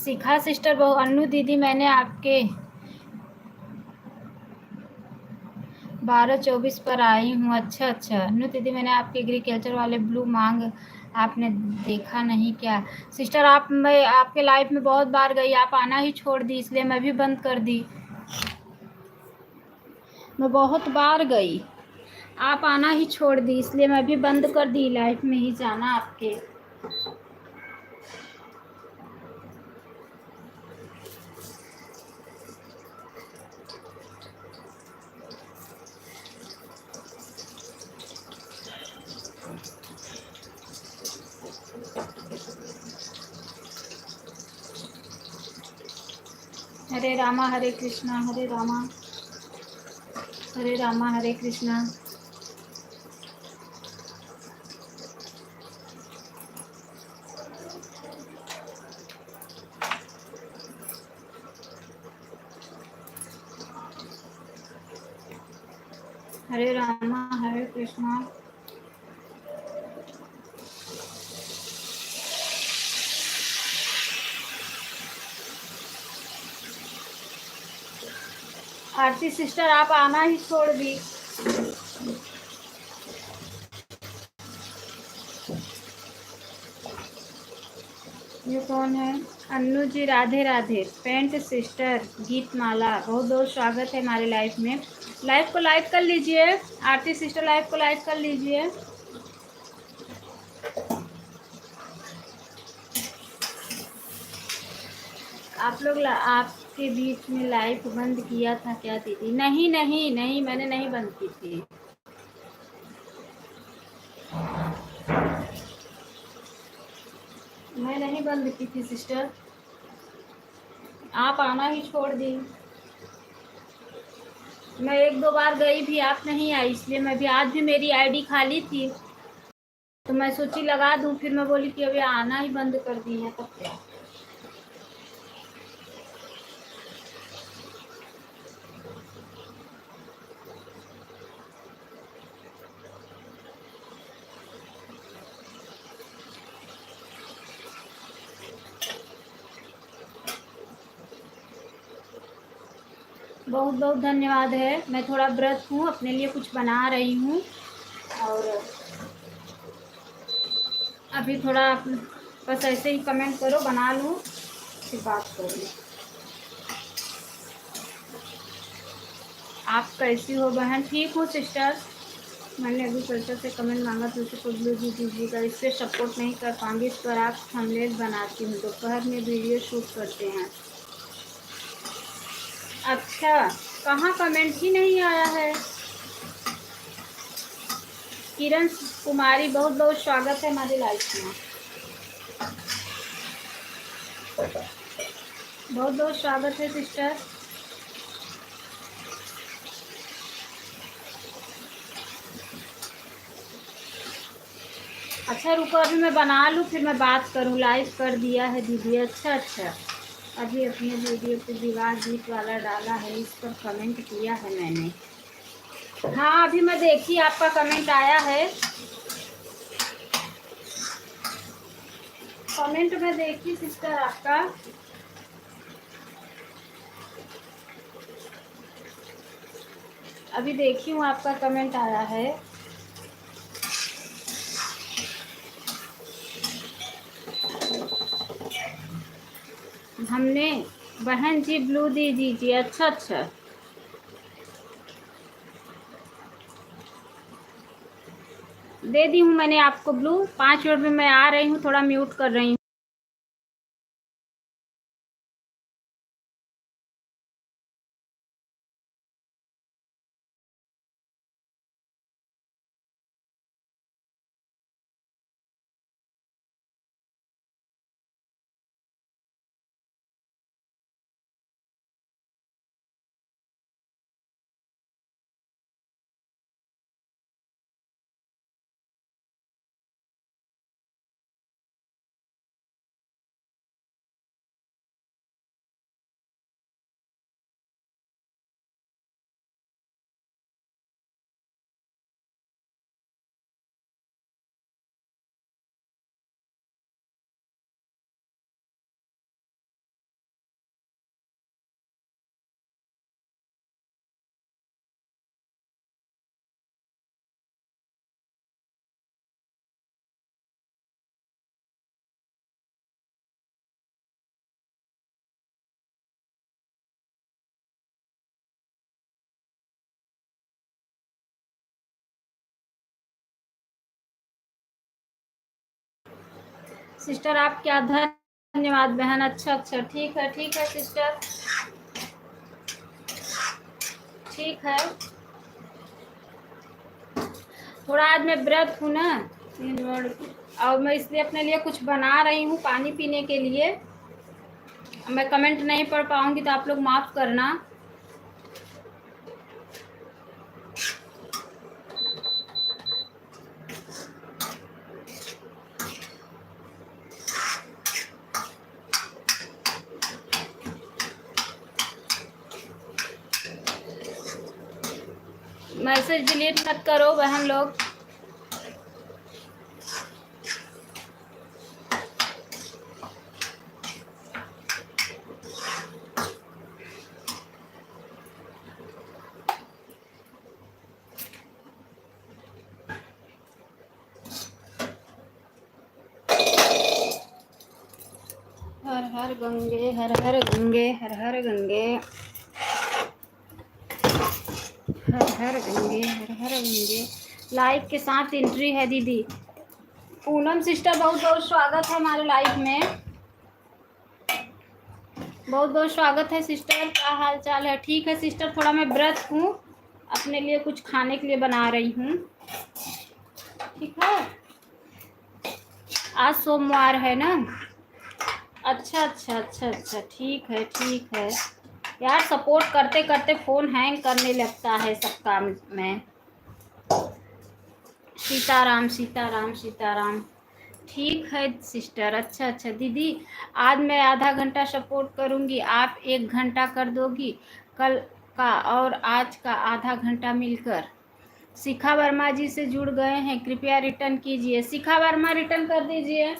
सीखा सिस्टर बहु अन्नू दीदी मैंने आपके 12-24 पर आई हूँ। अच्छा अच्छा अन्नू दीदी मैंने आपके एग्रीकल्चर वाले ब्लू मांग आपने देखा नहीं क्या? सिस्टर आप मैं आपके लाइफ में बहुत बार गई, आप आना ही छोड़ दी, इसलिए मैं भी बंद कर दी। मैं बहुत बार गई, आप आना ही छोड़ दी, इसलिए मैं भी बंद कर दी लाइफ में ही जाना आपके। हरे रामा हरे कृष्णा हरे रामा हरे कृष्णा। हरे रामा हरे कृष्णा। आरती सिस्टर आप आना ही छोड़ दी। ये कौन है? अन्नू जी राधे राधे। पेंट सिस्टर गीत माला बहुत बहुत स्वागत है हमारे लाइफ में। लाइव को लाइक कर लीजिए। आरती सिस्टर लाइव को लाइक कर लीजिए। आप लोग आपके बीच में लाइव बंद किया था क्या दीदी? नहीं नहीं नहीं मैंने नहीं बंद की थी। मैं नहीं बंद की थी सिस्टर, आप आना ही छोड़ दी। मैं 1-2 बार गई भी, आप नहीं आई, इसलिए मैं भी आज भी मेरी आईडी खाली थी तो मैं सोची लगा दूं, फिर मैं बोली कि अभी आना ही बंद कर दी है तब क्या। बहुत बहुत धन्यवाद है। मैं थोड़ा व्रत हूँ, अपने लिए कुछ बना रही हूँ और अभी थोड़ा बस ऐसे ही कमेंट करो, बना लूँ फिर बात करूँ। आप कैसी हो बहन? ठीक हूँ सिस्टर। मैंने अभी कल्चर से कमेंट मांगा तो उसे कुछ जी दीजिएगा, इससे सपोर्ट नहीं कर पाऊँगी। इस पर आप थंबनेल बनाती हूँ, दोपहर में वीडियो शूट करते हैं। अच्छा कहाँ कमेंट ही नहीं आया है? किरण कुमारी बहुत बहुत स्वागत है हमारी लाइफ में। बहुत बहुत स्वागत है सिस्टर। अच्छा रुको अभी मैं बना लूँ फिर मैं बात करूँ। लाइव कर दिया है दीदी। अच्छा अच्छा अभी अपने वीडियो पे विवाह गीत वाला डाला है, इस पर कमेंट किया है मैंने। हाँ अभी मैं देखी आपका कमेंट आया है। कमेंट में देखी सिस्टर आपका। अभी देखी हूँ आपका कमेंट आया है। हमने बहन जी ब्लू दी दीजिए। अच्छा अच्छा दे दी हूँ मैंने आपको ब्लू। 5 मिनट में मैं आ रही हूँ, थोड़ा म्यूट कर रही हूँ। सिस्टर आप क्या, धन्यवाद बहन। अच्छा ठीक है सिस्टर, ठीक है। थोड़ा आज मैं व्रत हूँ ना, और मैं इसलिए अपने लिए कुछ बना रही हूँ पानी पीने के लिए। मैं कमेंट नहीं पढ़ पाऊंगी तो आप लोग माफ़ करना। मैसेज डिलीट मत करो बहन लोग। हर हर गंगे हर हर गंगे हर हर गंगे हर हर गंगे हर हर गंगे। लाइव के साथ एंट्री है दीदी। पूनम सिस्टर बहुत बहुत स्वागत है हमारे लाइव में, बहुत बहुत स्वागत है सिस्टर। क्या हाल चाल है? ठीक है सिस्टर, थोड़ा मैं व्रत हूँ, अपने लिए कुछ खाने के लिए बना रही हूँ। ठीक है, आज सोमवार है ना। अच्छा, ठीक है यार, सपोर्ट करते करते फ़ोन हैंग करने लगता है सब काम में। सीताराम सीताराम सीताराम। ठीक है सिस्टर। अच्छा दीदी, आज मैं आधा घंटा सपोर्ट करूँगी, आप 1 घंटा कर दोगी कल का, और आज का आधा घंटा मिलकर। शिखा वर्मा जी से जुड़ गए हैं, कृपया रिटर्न कीजिए। शिखा वर्मा रिटर्न कर दीजिए।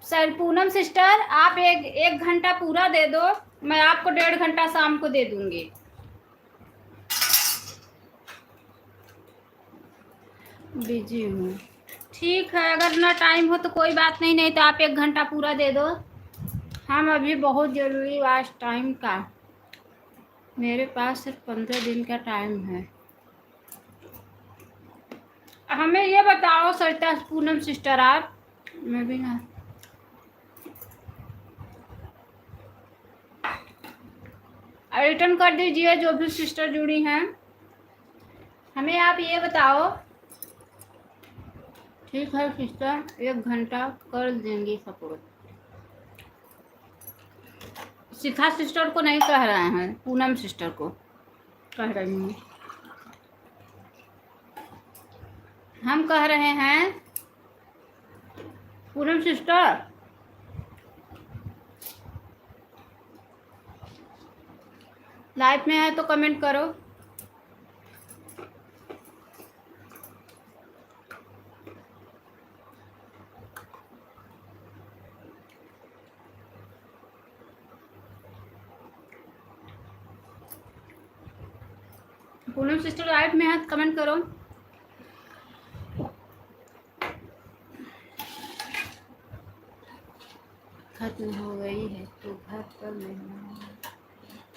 सर पूनम सिस्टर आप एक घंटा पूरा दे दो, मैं आपको 1.5 घंटा शाम को दे दूंगी। बिजी हूँ, ठीक है, अगर ना टाइम हो तो कोई बात नहीं, नहीं तो आप 1 घंटा पूरा दे दो। हम अभी बहुत ज़रूरी आज टाइम का, मेरे पास सिर्फ 15 दिन का टाइम है। हमें ये बताओ सरिता पूनम सिस्टर, आप, मैं भी ना, रिटर्न कर दीजिए जो भी सिस्टर जुड़ी हैं। हमें आप ये बताओ। ठीक है सिस्टर, 1 घंटा कर देंगे सपोर्ट। शिखा सिस्टर को नहीं कह रहे हैं, पूनम सिस्टर को कह रही हूँ। हम कह रहे हैं पूनम सिस्टर। लाइव में है तो कमेंट करो। पूनम सिस्टर लाइव में है तो कमेंट करो। खत्म हो गई है तो घर पर नहीं।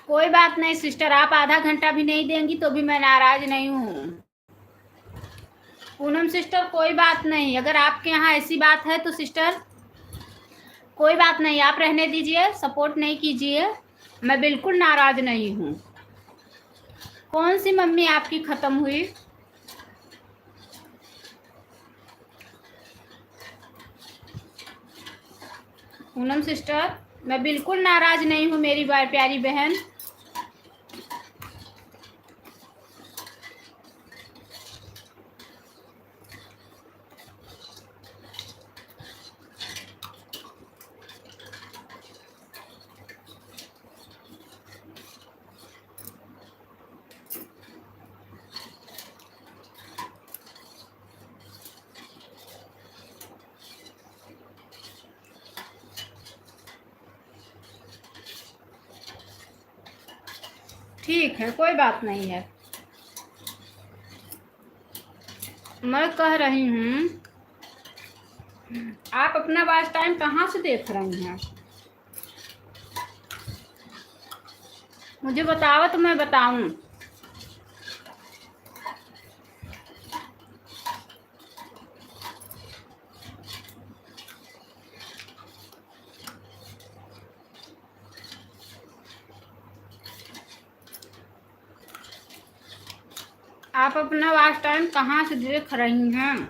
कोई बात नहीं सिस्टर, आप आधा घंटा भी नहीं देंगी तो भी मैं नाराज नहीं हूँ। पूनम सिस्टर कोई बात नहीं, अगर आपके यहाँ ऐसी बात है तो सिस्टर कोई बात नहीं, आप रहने दीजिए, सपोर्ट नहीं कीजिए, मैं बिल्कुल नाराज नहीं हूँ। कौन सी मम्मी आपकी खत्म हुई? पूनम सिस्टर मैं बिल्कुल नाराज नहीं हूँ मेरी प्यारी बहन। ठीक है, कोई बात नहीं है। मैं कह रही हूँ आप अपना वाच टाइम कहाँ से देख रही हैं? मुझे बताओ तो मैं बताऊं। आप अपना वॉच टाइम कहाँ से देख रही हैं?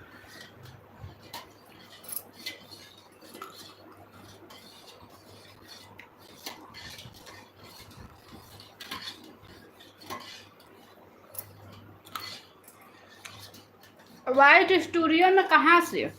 वाइट स्टूडियो में कहाँ से?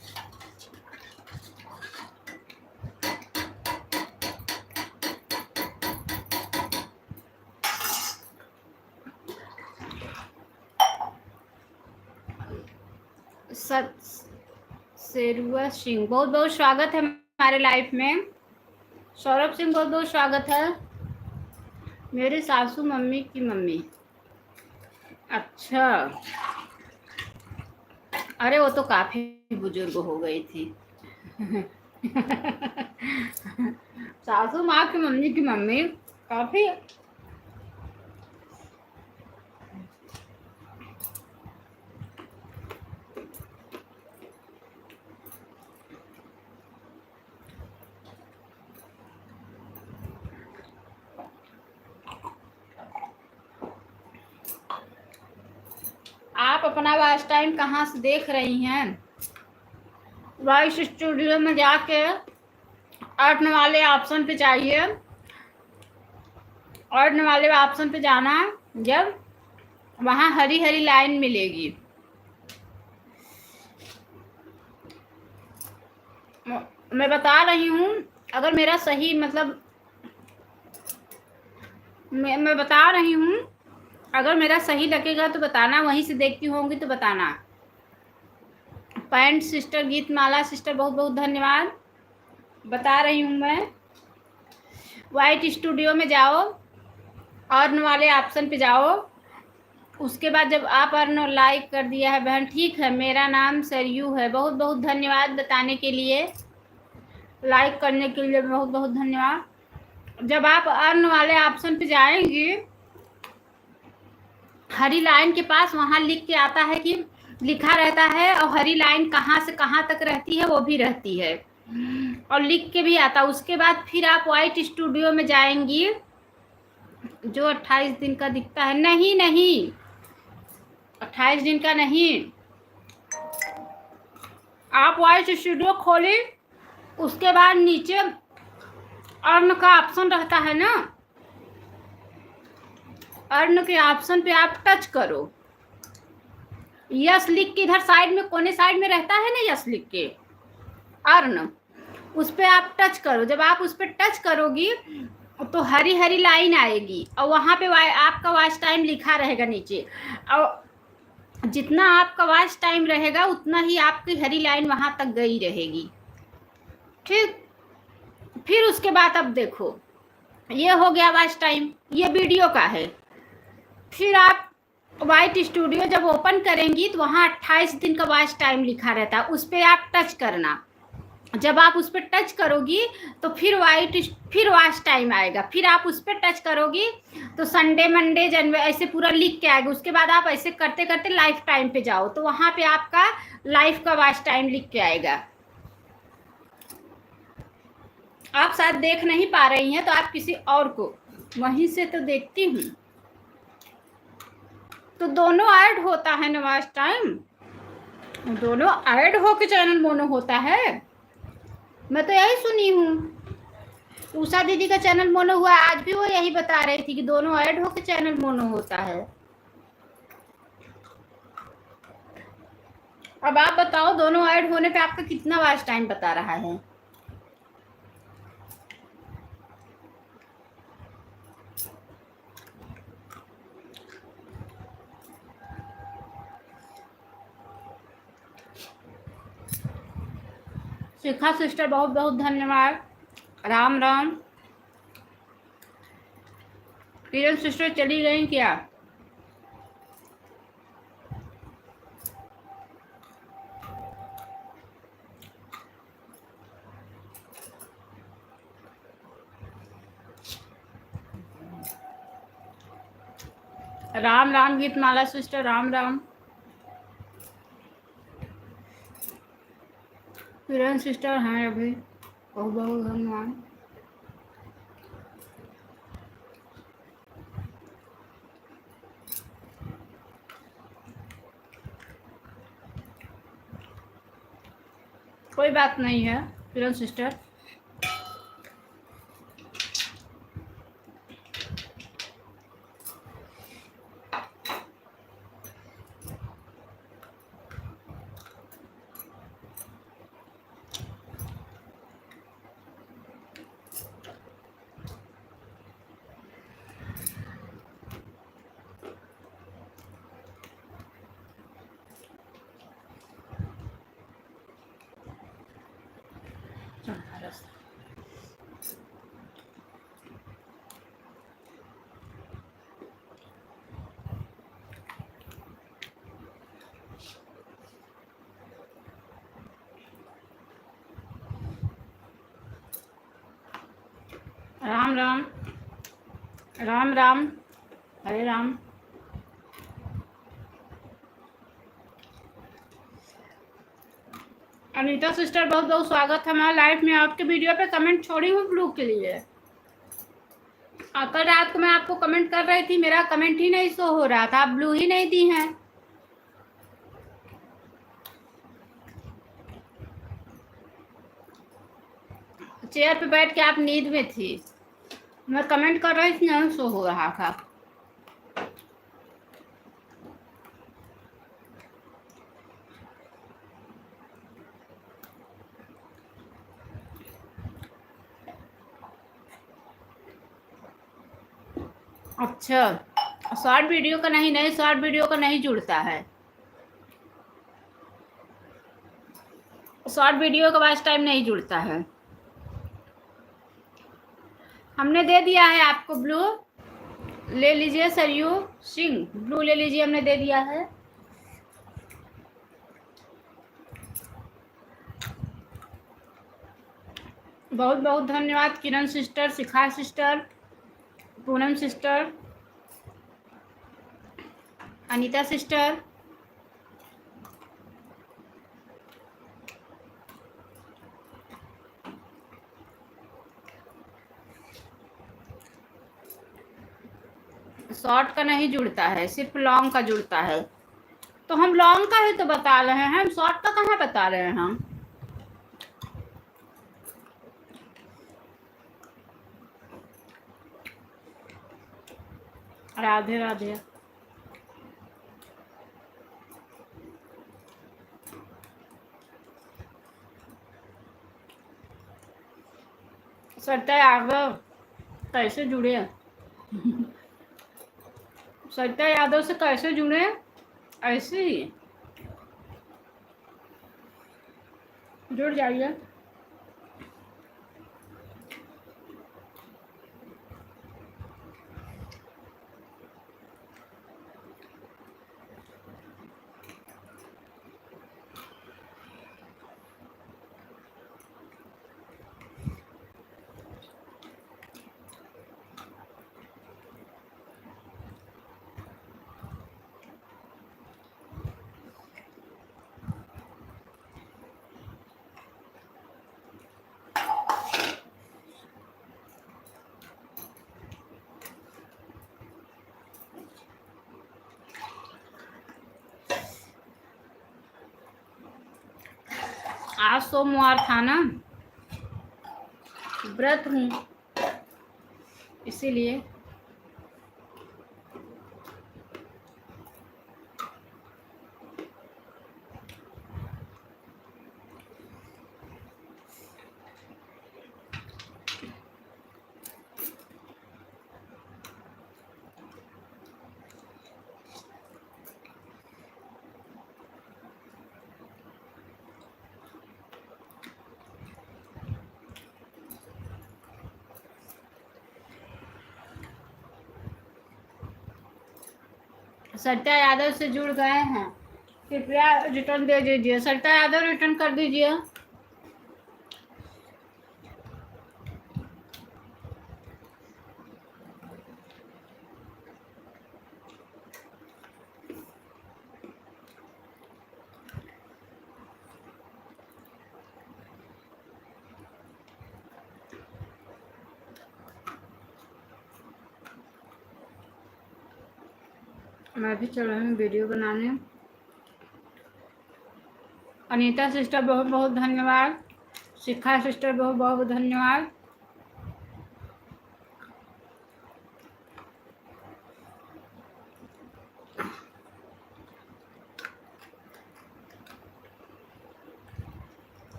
शेरुआ सिंह, बहुत बहुत स्वागत है हमारे लाइफ में। सौरभ सिंह, बहुत बहुत स्वागत है। मेरी सासू मम्मी की मम्मी। अच्छा, अरे वो तो काफी बुजुर्ग हो गई थी। सासू माँ की मम्मी काफी। आप अपना वॉच टाइम कहाँ से देख रही हैं? वॉइस स्टूडियो में जाके अर्न वाले ऑप्शन पे जाइए। अर्न वाले ऑप्शन पे जाना, जब वहाँ हरी हरी लाइन मिलेगी, मैं बता रही हूँ, अगर मेरा सही मतलब मैं बता रही हूँ, अगर मेरा सही लगेगा तो बताना, वहीं से देखती होंगी तो बताना। पैंट सिस्टर, गीत माला सिस्टर, बहुत बहुत धन्यवाद। बता रही हूँ मैं, वाइट स्टूडियो में जाओ, अर्न वाले ऑप्शन पे जाओ। उसके बाद जब आप अर्न लाइक कर दिया है बहन, ठीक है, मेरा नाम सरयू है, बहुत बहुत धन्यवाद बताने के लिए, लाइक करने के लिए बहुत बहुत धन्यवाद। जब आप अर्न वाले ऑप्शन पे जाएंगी, हरी लाइन के पास वहाँ लिख के आता है कि लिखा रहता है, और हरी लाइन कहाँ से कहाँ तक रहती है वो भी रहती है, और लिख के भी आता। उसके बाद फिर आप वाइट स्टूडियो में जाएंगी, जो 28 दिन का दिखता है। नहीं नहीं, 28 दिन का नहीं। आप वाइट स्टूडियो खोली, उसके बाद नीचे अर्न का ऑप्शन रहता है ना, अर्न के ऑप्शन पे आप टच करो। यस लिख के इधर साइड में, कोने साइड में रहता है ना, यस लिख के अर्न, उस पर आप टच करो। जब आप उस पर टच करोगी तो हरी हरी लाइन आएगी, और वहाँ पे आपका वॉच टाइम लिखा रहेगा नीचे, और जितना आपका वॉच टाइम रहेगा उतना ही आपकी हरी लाइन वहाँ तक गई रहेगी। ठीक, फिर उसके बाद अब देखो, ये हो गया वॉच टाइम, ये वीडियो का है। फिर आप वाइट स्टूडियो जब ओपन करेंगी तो वहाँ 28 दिन का वॉच टाइम लिखा रहता है, उस पर आप टच करना। जब आप उस पर टच करोगी तो फिर वॉच टाइम आएगा, फिर आप उस पर टच करोगी तो संडे मंडे जनवरी ऐसे पूरा लिख के आएगा। उसके बाद आप ऐसे करते करते लाइफ टाइम पे जाओ, तो वहाँ पे आपका लाइफ का वॉच टाइम लिख के आएगा। आप शायद देख नहीं पा रही हैं, तो आप किसी और को, वहीं से तो देखती हूँ, तो दोनों ऐड होता है ना वॉच टाइम, दोनों ऐड हो के चैनल मोनो होता है। मैं तो यही सुनी हूँ, उषा दीदी का चैनल मोनो हुआ, आज भी वो यही बता रही थी कि दोनों ऐड हो के चैनल मोनो होता है। अब आप बताओ, दोनों ऐड होने पे आपका कितना वॉच टाइम बता रहा है? शिखा सिस्टर, बहुत बहुत धन्यवाद। राम राम। किरण सिस्टर चली गई क्या? राम राम गीत माला सिस्टर, राम राम। किरण सिस्टर हैं अभी, बहुत बहुत धन्यवाद। कोई बात नहीं है किरण सिस्टर। राम राम राम राम, हरे राम। अनीता सिस्टर बहुत बहुत स्वागत है हमारे लाइफ में। आपके वीडियो पे कमेंट छोड़ी हूँ ब्लू के लिए। कल रात को मैं आपको कमेंट कर रही थी, मेरा कमेंट ही नहीं शो हो रहा था, आप ब्लू ही नहीं दी हैं। चेयर पे बैठ के आप नींद में थी, मैं कमेंट कर रही थी, नहीं शो हो रहा था। अच्छा, शॉर्ट वीडियो का नहीं, शॉर्ट वीडियो का नहीं जुड़ता है। शॉर्ट वीडियो का वॉच टाइम नहीं जुड़ता है। हमने दे दिया है आपको ब्लू, ले लीजिए। सरयू सिंह, ब्लू ले लीजिए, हमने दे दिया है। बहुत बहुत धन्यवाद Kiran sister, Shikha sister, Poonam sister, Anita sister. Short का नहीं जुड़ता है, सिर्फ लॉन्ग का जुड़ता है। तो हम लॉन्ग का ही तो बता रहे हैं, हम शॉर्ट का कहाँ बता रहे हैं हम। राधे राधे। सरिता यादव कैसे जुड़े? सरिता यादव से कैसे जुड़े? ऐसे ही जुड़ जाइए। आज सोमवार था ना, व्रत हूँ इसीलिए। सरिता यादव से जुड़ गए हैं, कृपया रिटर्न दे दीजिए। सरिता यादव रिटर्न कर दीजिए। मैं भी चल रही हूँ वीडियो बनाने। अनीता सिस्टर बहुत बहुत धन्यवाद। शिखा सिस्टर बहुत बहुत धन्यवाद।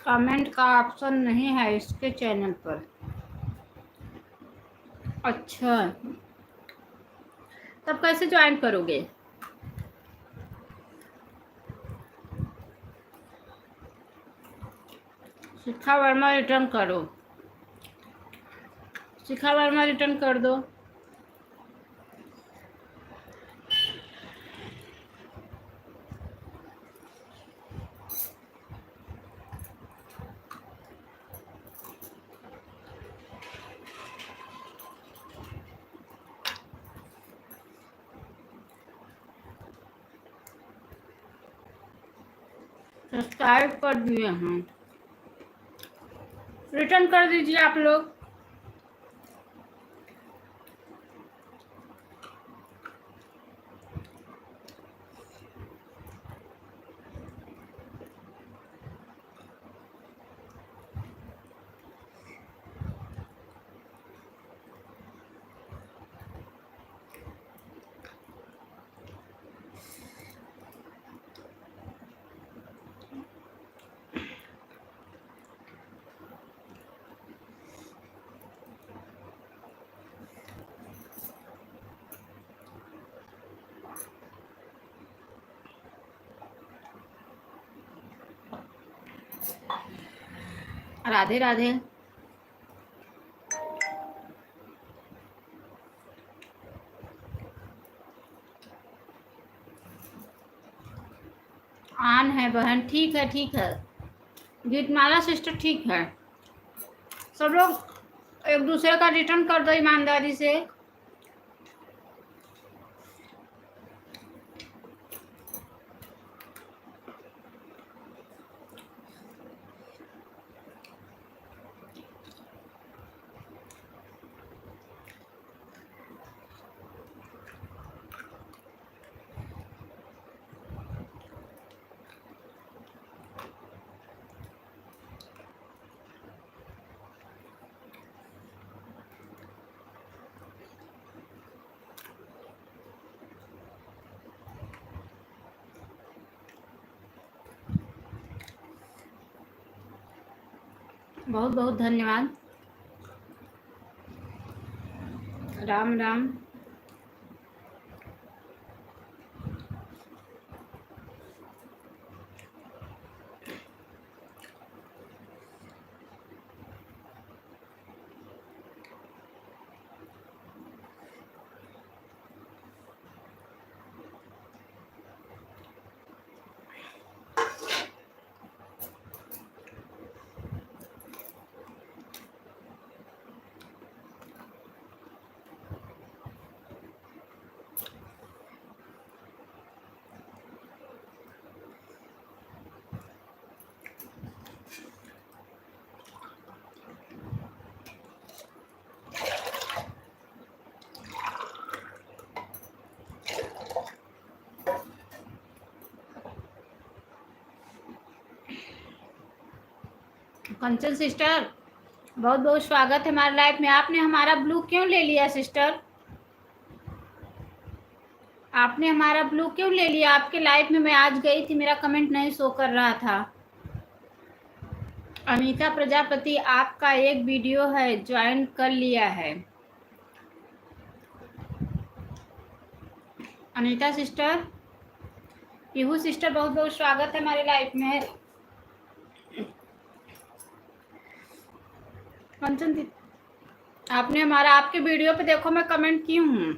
कमेंट का ऑप्शन नहीं है इसके चैनल पर। अच्छा, तब कैसे ज्वाइन करोगे? शिखा वर्मा रिटर्न करो। शिखा वर्मा रिटर्न कर दो। सब्सक्राइब कर दिए हैं, रिटर्न कर दीजिए आप लोग। राधे राधे। आन है बहन, ठीक है ठीक है। गीतमाला सिस्टर ठीक है। सब लोग एक दूसरे का रिटर्न कर दो ईमानदारी से। बहुत बहुत धन्यवाद। राम राम। कंचन सिस्टर बहुत बहुत स्वागत है हमारे लाइफ में। आपने हमारा ब्लू क्यों ले लिया सिस्टर? आपने हमारा ब्लू क्यों ले लिया? आपके लाइफ में मैं आज गई थी, मेरा कमेंट नहीं शो कर रहा था। अनीता प्रजापति आपका एक वीडियो है, ज्वाइन कर लिया है। अनीता सिस्टर, पीहू सिस्टर बहुत बहुत स्वागत है हमारे लाइफ में। कंचन आपने हमारा, आपके वीडियो पे देखो मैं कमेंट की हूँ।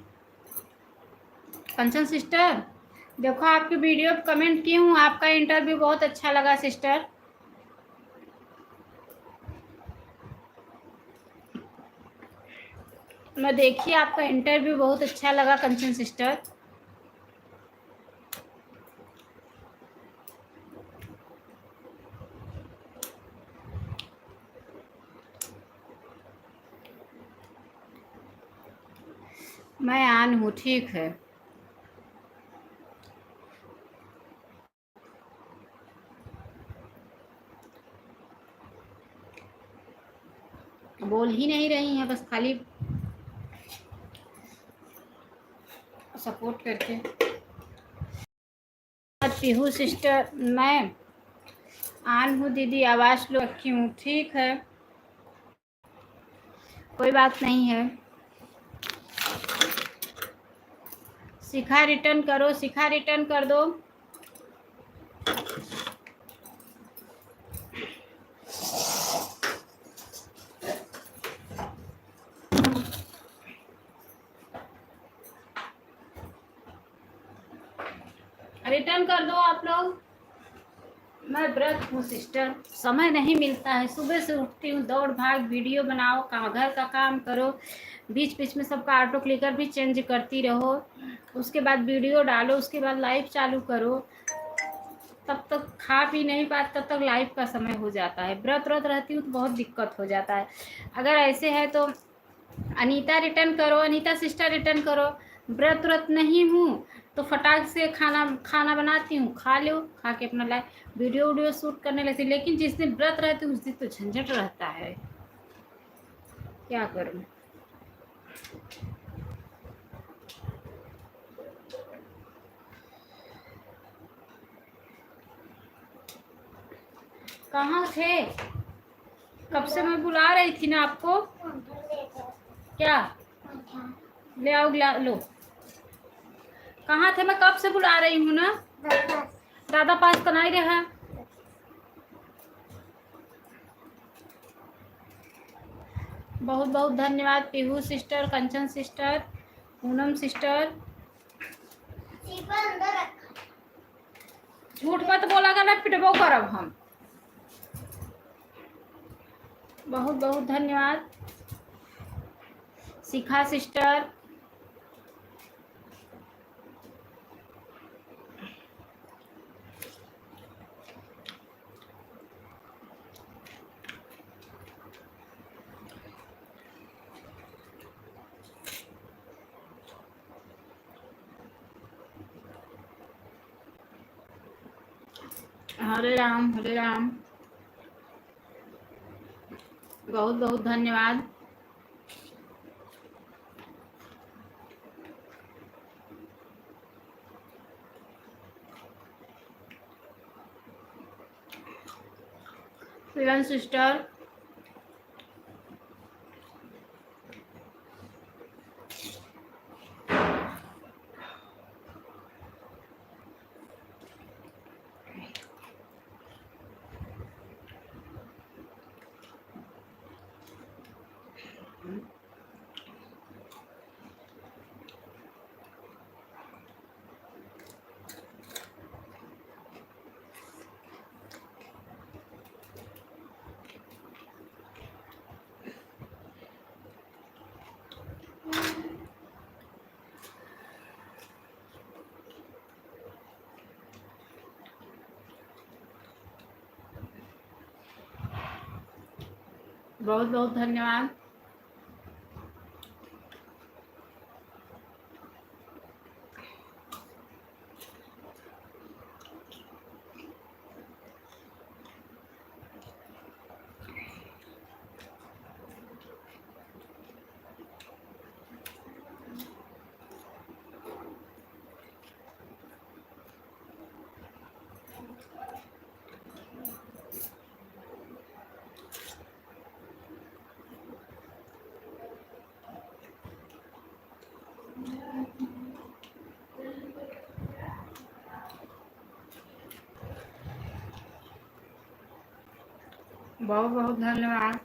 कंचन सिस्टर देखो आपकी वीडियो पे कमेंट की हूँ। आपका इंटरव्यू बहुत अच्छा लगा सिस्टर। मैं देखिए आपका इंटरव्यू बहुत अच्छा लगा कंचन सिस्टर। मैं आन हूँ, ठीक है। बोल ही नहीं रही हैं, बस खाली सपोर्ट करके। पीहू सिस्टर, मैं आन हूँ दीदी, आवाज़ लो रखी हूँ, ठीक है, कोई बात नहीं है। शिखा रिटर्न करो, शिखा रिटर्न कर दो। रिटर्न कर दो आप लोग। मैं व्रत हूँ सिस्टर, समय नहीं मिलता है। सुबह से उठती हूँ, दौड़ भाग, वीडियो बनाओ, घर का काम करो, बीच बीच में सबका ऑटो क्लिकर भी चेंज करती रहो, उसके बाद वीडियो डालो, उसके बाद लाइव चालू करो, तब तक खा पी नहीं पाते, तब तक लाइव का समय हो जाता है। व्रत रहती हूँ तो बहुत दिक्कत हो जाता है। अगर ऐसे है तो अनीता रिटर्न करो, अनीता सिस्टर रिटर्न करो। व्रत नहीं हूँ तो फटाक से खाना खाना बनाती हूँ, खा लो, खा के अपना लाइव वीडियो शूट करने लगती। लेकिन जिस दिन व्रत रहती हूँ उस दिन तो झंझट रहता है, क्या करूँ। कहाँ थे? कब से मैं बुला रही थी ना आपको। क्या ले आओ, लो। कहाँ थे? मैं कब से बुला रही हूँ ना। दादा पास तो नहीं रहा। बहुत बहुत धन्यवाद पीहू सिस्टर, कंचन सिस्टर, पूनम सिस्टर। झूठ मत बोला कर, पिटबो करब हम। बहुत बहुत धन्यवाद शिखा सिस्टर। हरे राम हरे राम। बहुत बहुत धन्यवाद। किरण सिस्टर, बहुत बहुत धन्यवाद। बहुत बहुत धन्यवाद।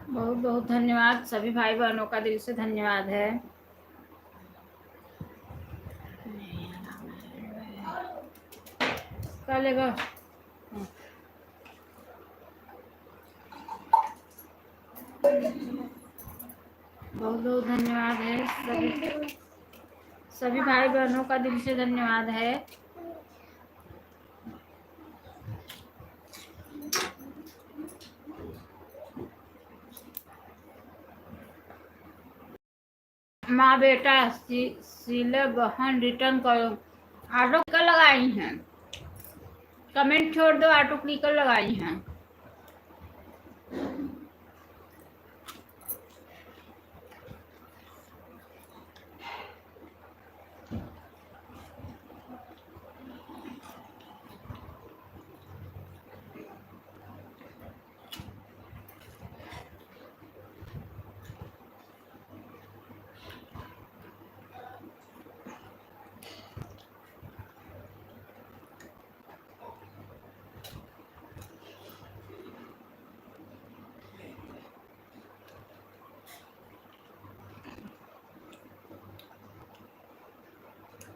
बहुत बहुत धन्यवाद सभी भाई बहनों का, दिल से धन्यवाद है। क्या लेगा? बहुत बहुत धन्यवाद है सभी भाई बहनों का दिल से धन्यवाद है। माँ बेटा सिले बहन रिटर्न करो। ऑटो क्लिकर लगाई हैं, कमेंट छोड़ दो, ऑटो क्लिकर लगाई हैं।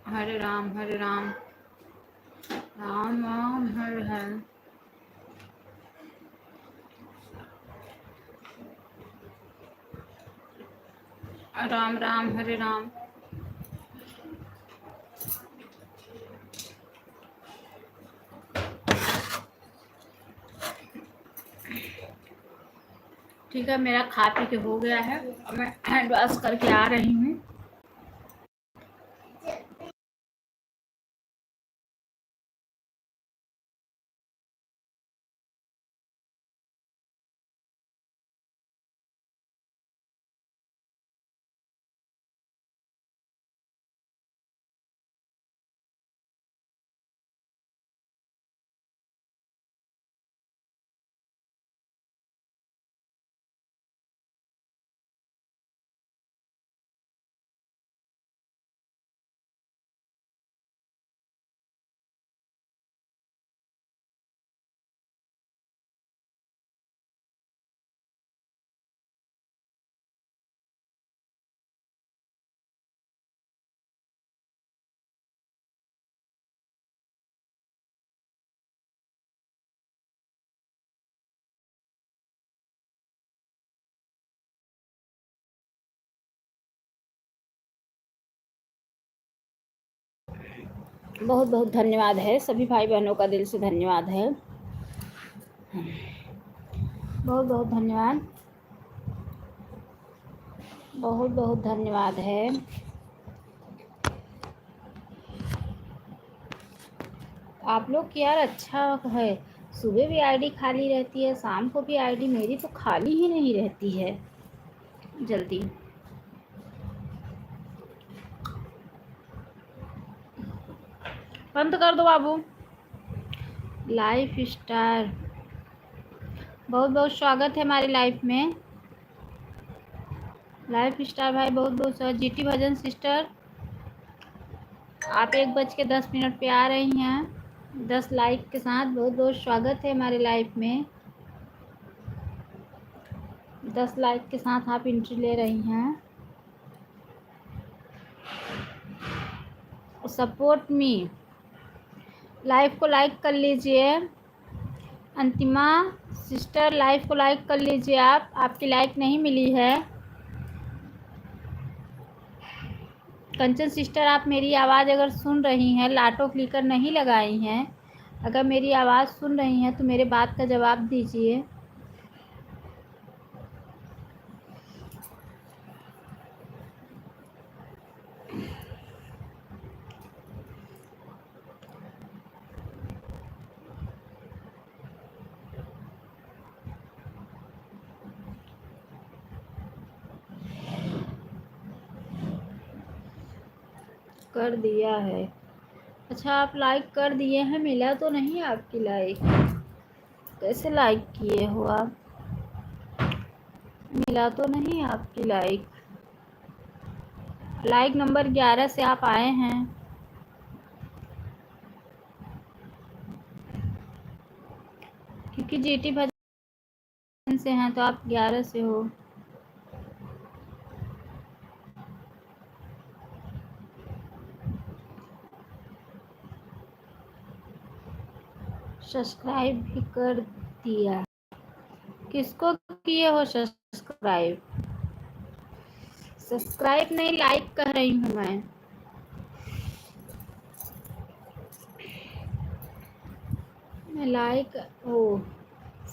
हरे राम राम राम हरे हरे। राम राम हरे राम। ठीक है, मेरा खा पी के हो गया है, मैं हैंड वॉश करके आ रही हूँ। बहुत बहुत धन्यवाद है, सभी भाई बहनों का दिल से धन्यवाद है। बहुत बहुत धन्यवाद, बहुत बहुत धन्यवाद है। आप लोग की यार अच्छा है, सुबह भी आईडी खाली रहती है, शाम को भी आईडी मेरी तो खाली ही नहीं रहती है जल्दी। बंद कर दो बाबू। लाइफ स्टार, बहुत बहुत स्वागत है हमारी लाइफ में। लाइफ स्टार भाई बहुत बहुत स्वागत। जीटी भजन सिस्टर, आप 1:10 पे आ रही हैं 10 लाइक के साथ, बहुत बहुत स्वागत है हमारी लाइफ में। 10 लाइक के साथ आप एंट्री ले रही हैं। सपोर्ट मी, लाइव को लाइक कर लीजिए। अंतिमा सिस्टर, लाइव को लाइक कर लीजिए। आपकी लाइक नहीं मिली है। कंचन सिस्टर, आप मेरी आवाज़ अगर सुन रही हैं, लाटो क्लिकर नहीं लगाई हैं, अगर मेरी आवाज़ सुन रही हैं तो मेरे बात का जवाब दीजिए। कर दिया है। अच्छा, आप लाइक कर दिए हैं, मिला तो नहीं आपकी लाइक? कैसे लाइक किए हो आप? मिला तो नहीं आपकी लाइक? लाइक नंबर 11 से आप आए हैं। क्योंकि जीटी भजन से हैं तो आप 11 से हो। सब्सक्राइब भी कर दिया। किसको किए हो सब्सक्राइब? सब्सक्राइब। सब्सक्राइब नहीं, लाइक कर रही हूँ मैं लाइक। ओ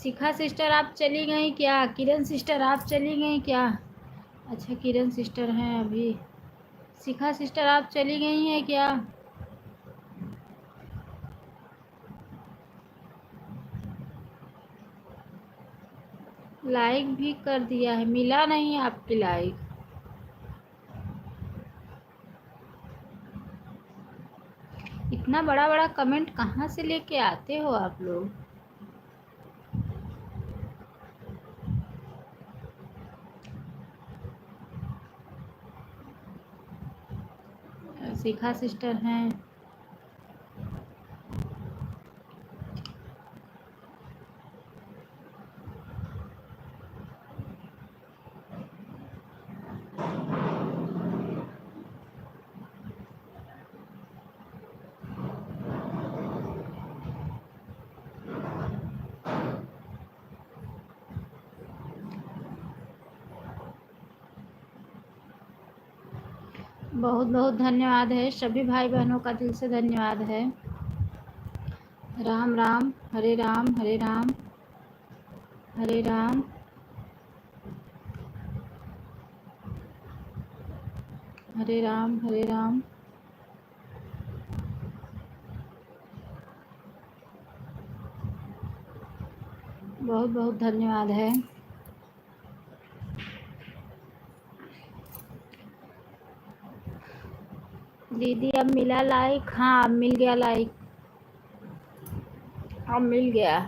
शिखा सिस्टर आप चली गई क्या? किरण सिस्टर आप चली गई क्या? अच्छा किरण सिस्टर हैं अभी। शिखा सिस्टर आप चली गई हैं क्या? लाइक भी कर दिया है, मिला नहीं आपकी लाइक। इतना बड़ा बड़ा कमेंट कहाँ से लेके आते हो आप लोग? शिखा सिस्टर हैं। बहुत बहुत धन्यवाद है सभी भाई बहनों का, दिल से धन्यवाद है। राम राम, हरे राम हरे राम हरे राम। हरे राम हरे राम। बहुत बहुत धन्यवाद है। दीदी अब मिला लाइक? हाँ अब मिल गया लाइक, अब मिल गया।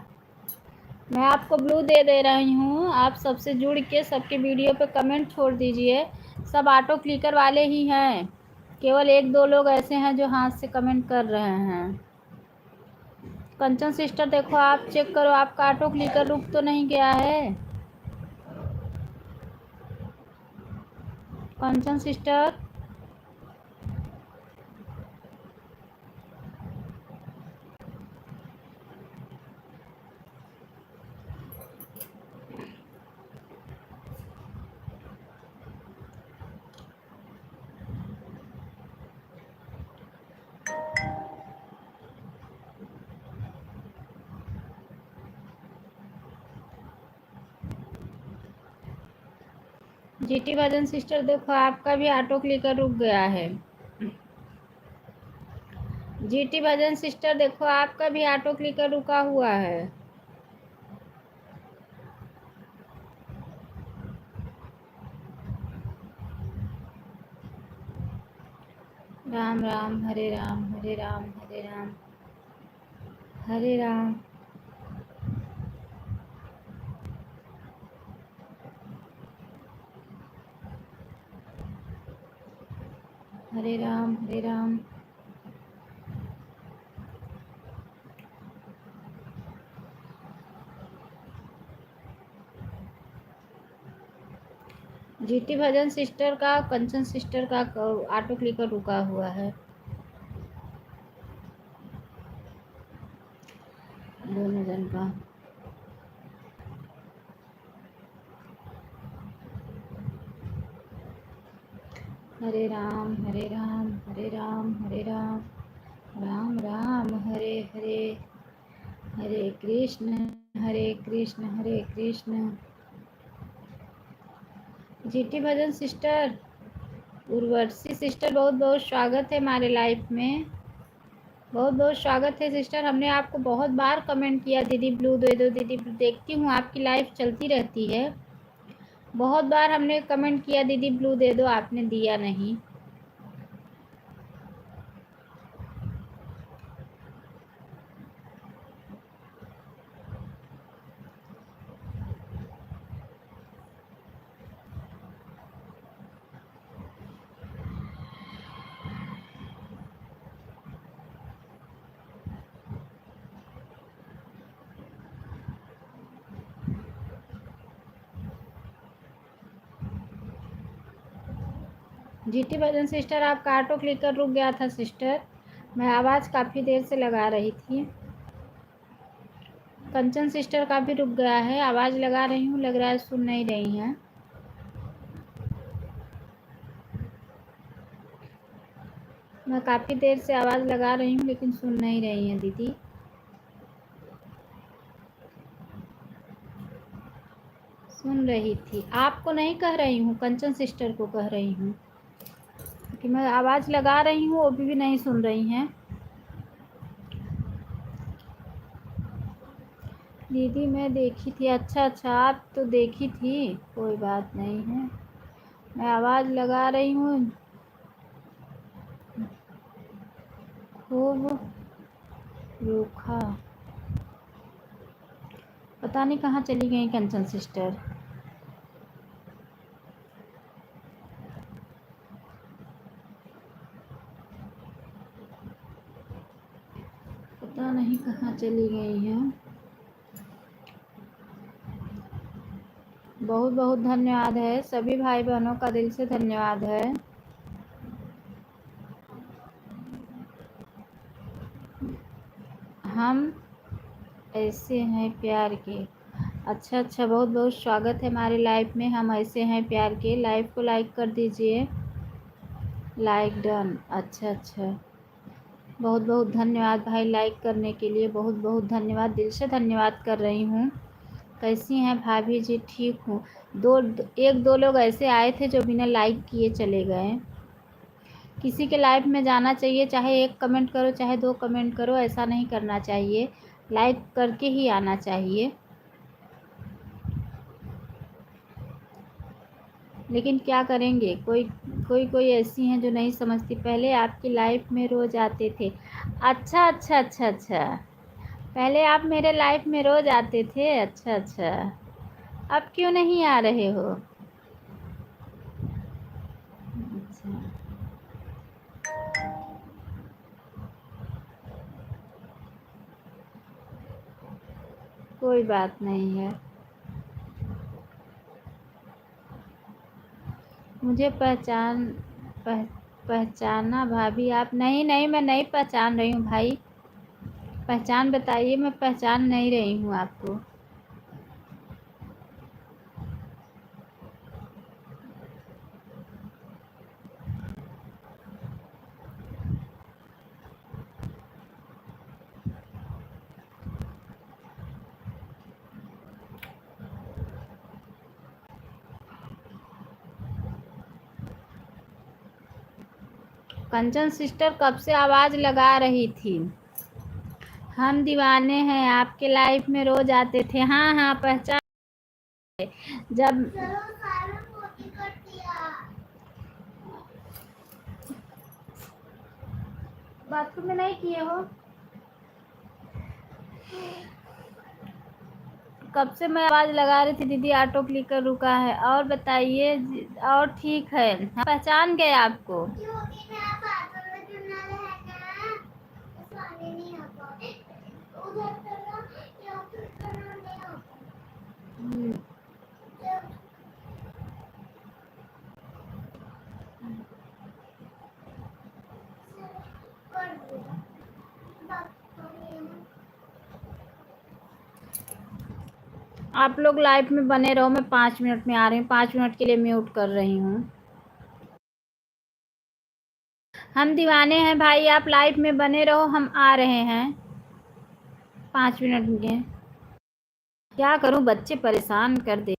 मैं आपको ब्लू दे रही हूँ, आप सबसे जुड़ के सबके वीडियो पे कमेंट छोड़ दीजिए। सब ऑटो क्लिकर वाले ही हैं, केवल एक दो लोग ऐसे हैं जो हाथ से कमेंट कर रहे हैं। कंचन सिस्टर देखो, आप चेक करो आपका ऑटो क्लिकर रुक तो नहीं गया है। कंचन सिस्टर जीटी भजन सिस्टर देखो, आपका भी ऑटो क्लिकर रुक गया है। जीटी भजन सिस्टर देखो, आपका भी ऑटो क्लिकर रुका हुआ है। राम राम, हरे राम हरे राम हरे राम हरे राम। हरे राम हरे राम। जीटी भजन सिस्टर का, कंचन सिस्टर का ऑटो क्लिकर रुका हुआ है, दोनों जन का। हरे राम हरे राम हरे राम हरे राम, राम राम हरे हरे, हरे कृष्ण हरे Krishna. GT Bhajan sister, Urvashi sister बहुत बहुत स्वागत है हमारे लाइफ में, बहुत बहुत स्वागत है सिस्टर। हमने आपको बहुत बार कमेंट किया दीदी ब्लू दे दो, दीदी देखती हूँ आपकी लाइफ चलती रहती है, बहुत बार हमने कमेंट किया दीदी ब्लू दे दो, आपने दिया नहीं। जीटी भजन सिस्टर, आपका ऑटो क्लिकर रुक गया था सिस्टर, मैं आवाज़ काफ़ी देर से लगा रही थी। कंचन सिस्टर का भी रुक गया है, आवाज़ लगा रही हूँ, लग रहा है सुन नहीं रही हैं। मैं काफ़ी देर से आवाज़ लगा रही हूँ लेकिन सुन नहीं रही हैं दीदी। सुन रही थी, आपको नहीं कह रही हूँ, कंचन सिस्टर को कह रही हूँ कि मैं आवाज़ लगा रही हूँ, वो भी नहीं सुन रही हैं। दीदी मैं देखी थी। अच्छा अच्छा, आप तो देखी थी, कोई बात नहीं है। मैं आवाज़ लगा रही हूँ खूब रूखा। पता नहीं कहाँ चली गई कंचन सिस्टर। पता नहीं कहाँ चली गई हैं। बहुत बहुत धन्यवाद है, सभी भाई बहनों का दिल से धन्यवाद है। हम ऐसे हैं प्यार के। अच्छा अच्छा, बहुत बहुत स्वागत है हमारे लाइव में। हम ऐसे हैं प्यार के। लाइव को लाइक कर दीजिए। Like done. अच्छा अच्छा, बहुत बहुत धन्यवाद भाई लाइक करने के लिए। बहुत बहुत धन्यवाद, दिल से धन्यवाद कर रही हूँ। कैसी हैं भाभी जी? ठीक हूँ। एक दो लोग ऐसे आए थे जो बिना लाइक किए चले गए। किसी के लाइव में जाना चाहिए, चाहे एक कमेंट करो चाहे दो कमेंट करो, ऐसा नहीं करना चाहिए, लाइक करके ही आना चाहिए। लेकिन क्या करेंगे, कोई ऐसी हैं जो नहीं समझती। पहले आपकी लाइफ में रोज़ आते थे। अच्छा अच्छा अच्छा अच्छा, पहले आप मेरे लाइफ में रोज़ आते थे। अच्छा अच्छा, अब क्यों नहीं आ रहे हो? अच्छा, कोई बात नहीं है। मुझे पहचाना भाभी आप? नहीं नहीं, मैं नहीं पहचान रही हूँ भाई। पहचान बताइए, मैं पहचान नहीं रही हूँ आपको। कंचन सिस्टर कब से आवाज़ लगा रही थी। हम दीवाने हैं, आपके लाइफ में रोज आते थे। हाँ हाँ, पहचान। जब बाथरूम में नहीं किए हो? कब से मैं आवाज़ लगा रही थी दीदी, ऑटो क्लिकर रुका है। और बताइए और ठीक है, हाँ, पहचान गए आपको। हम्म, आप लोग लाइव में बने रहो, मैं 5 मिनट में आ रही हूँ। 5 मिनट के लिए म्यूट कर रही हूँ। हम दीवाने हैं भाई, आप लाइव में बने रहो, हम आ रहे हैं 5 मिनट में। क्या करूं, बच्चे परेशान कर दे।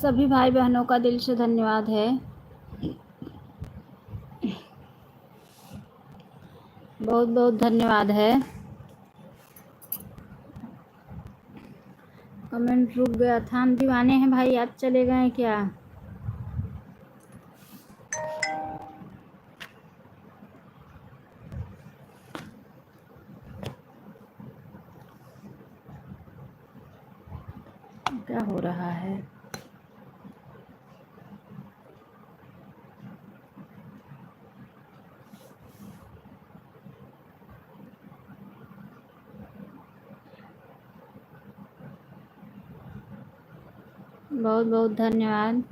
सभी भाई बहनों का दिल से धन्यवाद है। बहुत बहुत धन्यवाद है। कमेंट रुक गया था। हम दीवाने हैं भाई, आज चले गए क्या? क्या हो रहा है? बहुत बहुत धन्यवाद।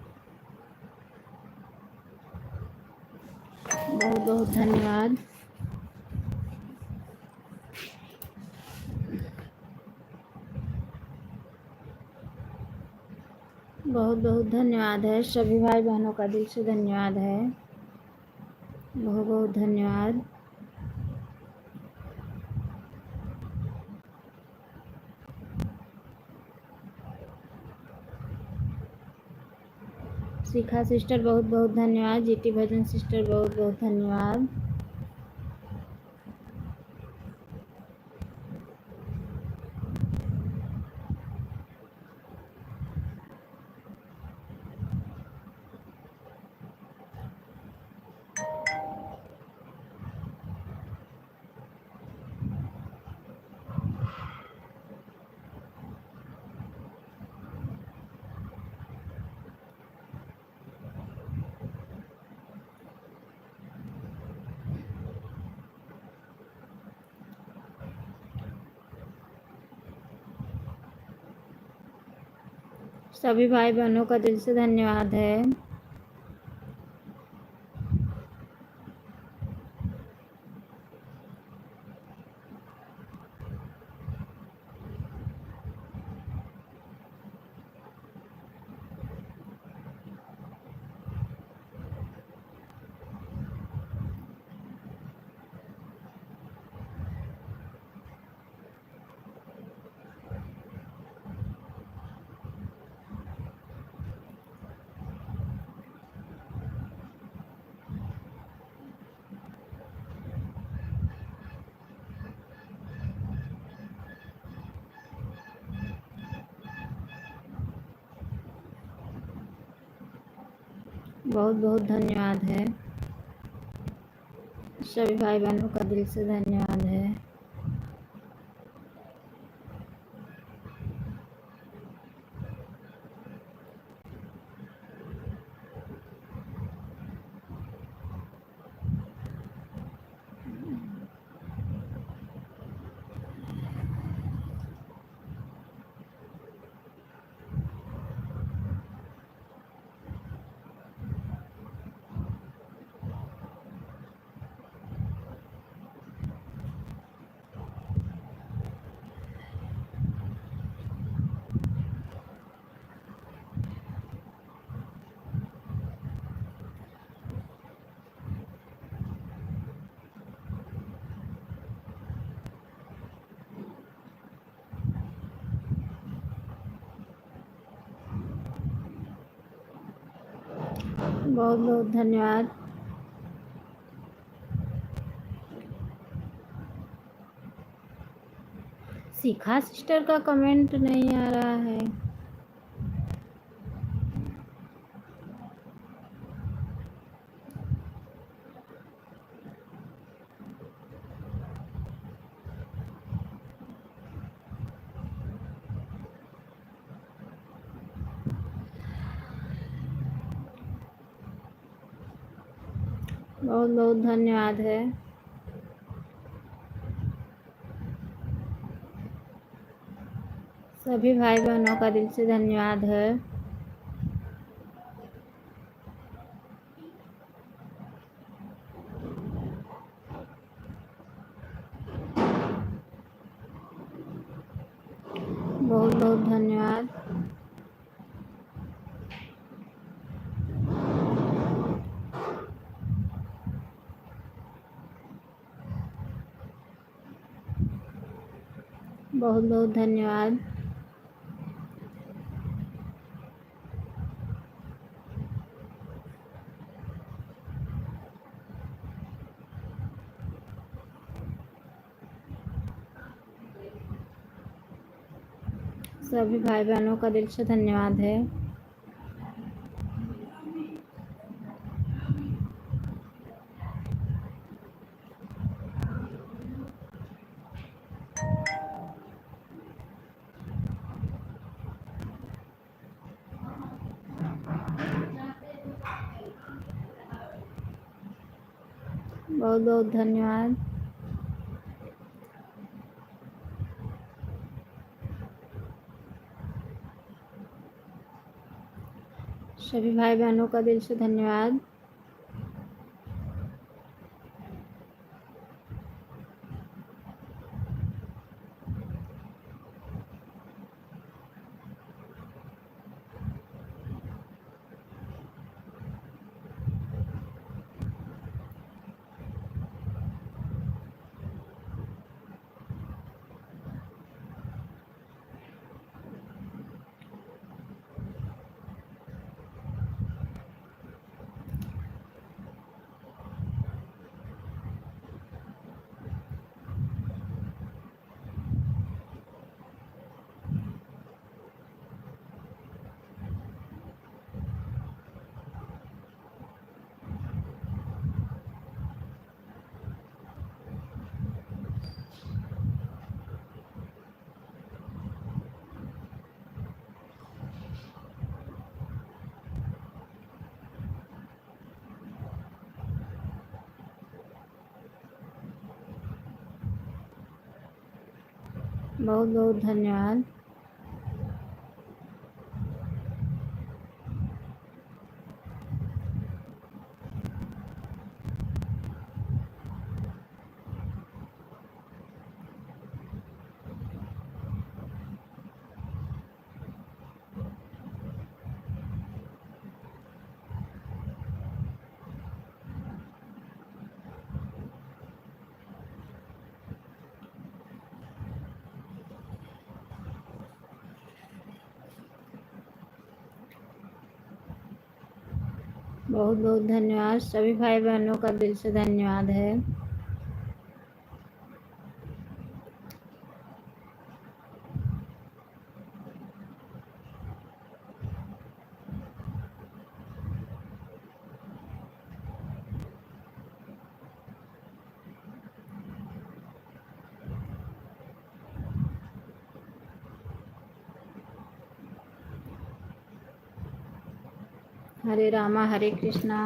बहुत बहुत धन्यवाद। बहुत बहुत धन्यवाद है। सभी भाई बहनों का दिल से धन्यवाद है। बहुत बहुत धन्यवाद। शिखा सिस्टर बहुत बहुत धन्यवाद। जीती भजन सिस्टर बहुत बहुत धन्यवाद। सभी भाई बहनों का दिल से धन्यवाद है। बहुत बहुत धन्यवाद है। सभी भाई बहनों का दिल से धन्यवाद है। बहुत बहुत धन्यवाद। शिखा सिस्टर का कमेंट नहीं आ रहा है। बहुत बहुत धन्यवाद है। सभी भाई बहनों का दिल से धन्यवाद है। बहुत बहुत धन्यवाद। बहुत बहुत धन्यवाद। सभी भाई बहनों का दिल से धन्यवाद है। बहुत बहुत धन्यवाद। सभी भाई बहनों का दिल से धन्यवाद। बहुत बहुत धन्यवाद। बहुत बहुत धन्यवाद। सभी भाई बहनों का दिल से धन्यवाद है। हरे रामा हरे कृष्णा।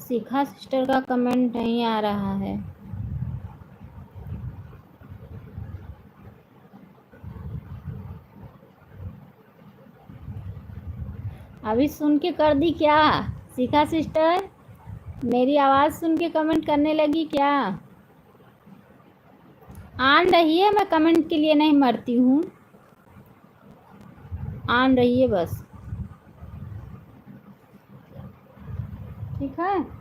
शिखा सिस्टर का कमेंट नहीं आ रहा है। अभी सुन के कर दी क्या शिखा सिस्टर? मेरी आवाज़ सुन के कमेंट करने लगी क्या? आन रही है, मैं कमेंट के लिए नहीं मरती हूँ। आन रही है बस, ठीक है।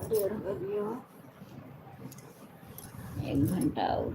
1:30 बज गया, 1 घंटा और।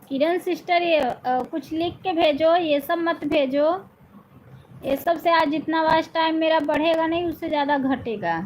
किरण सिस्टर, ये कुछ लिख के भेजो, ये सब मत भेजो। ये सब से आज जितना वाच टाइम मेरा बढ़ेगा नहीं, उससे ज़्यादा घटेगा।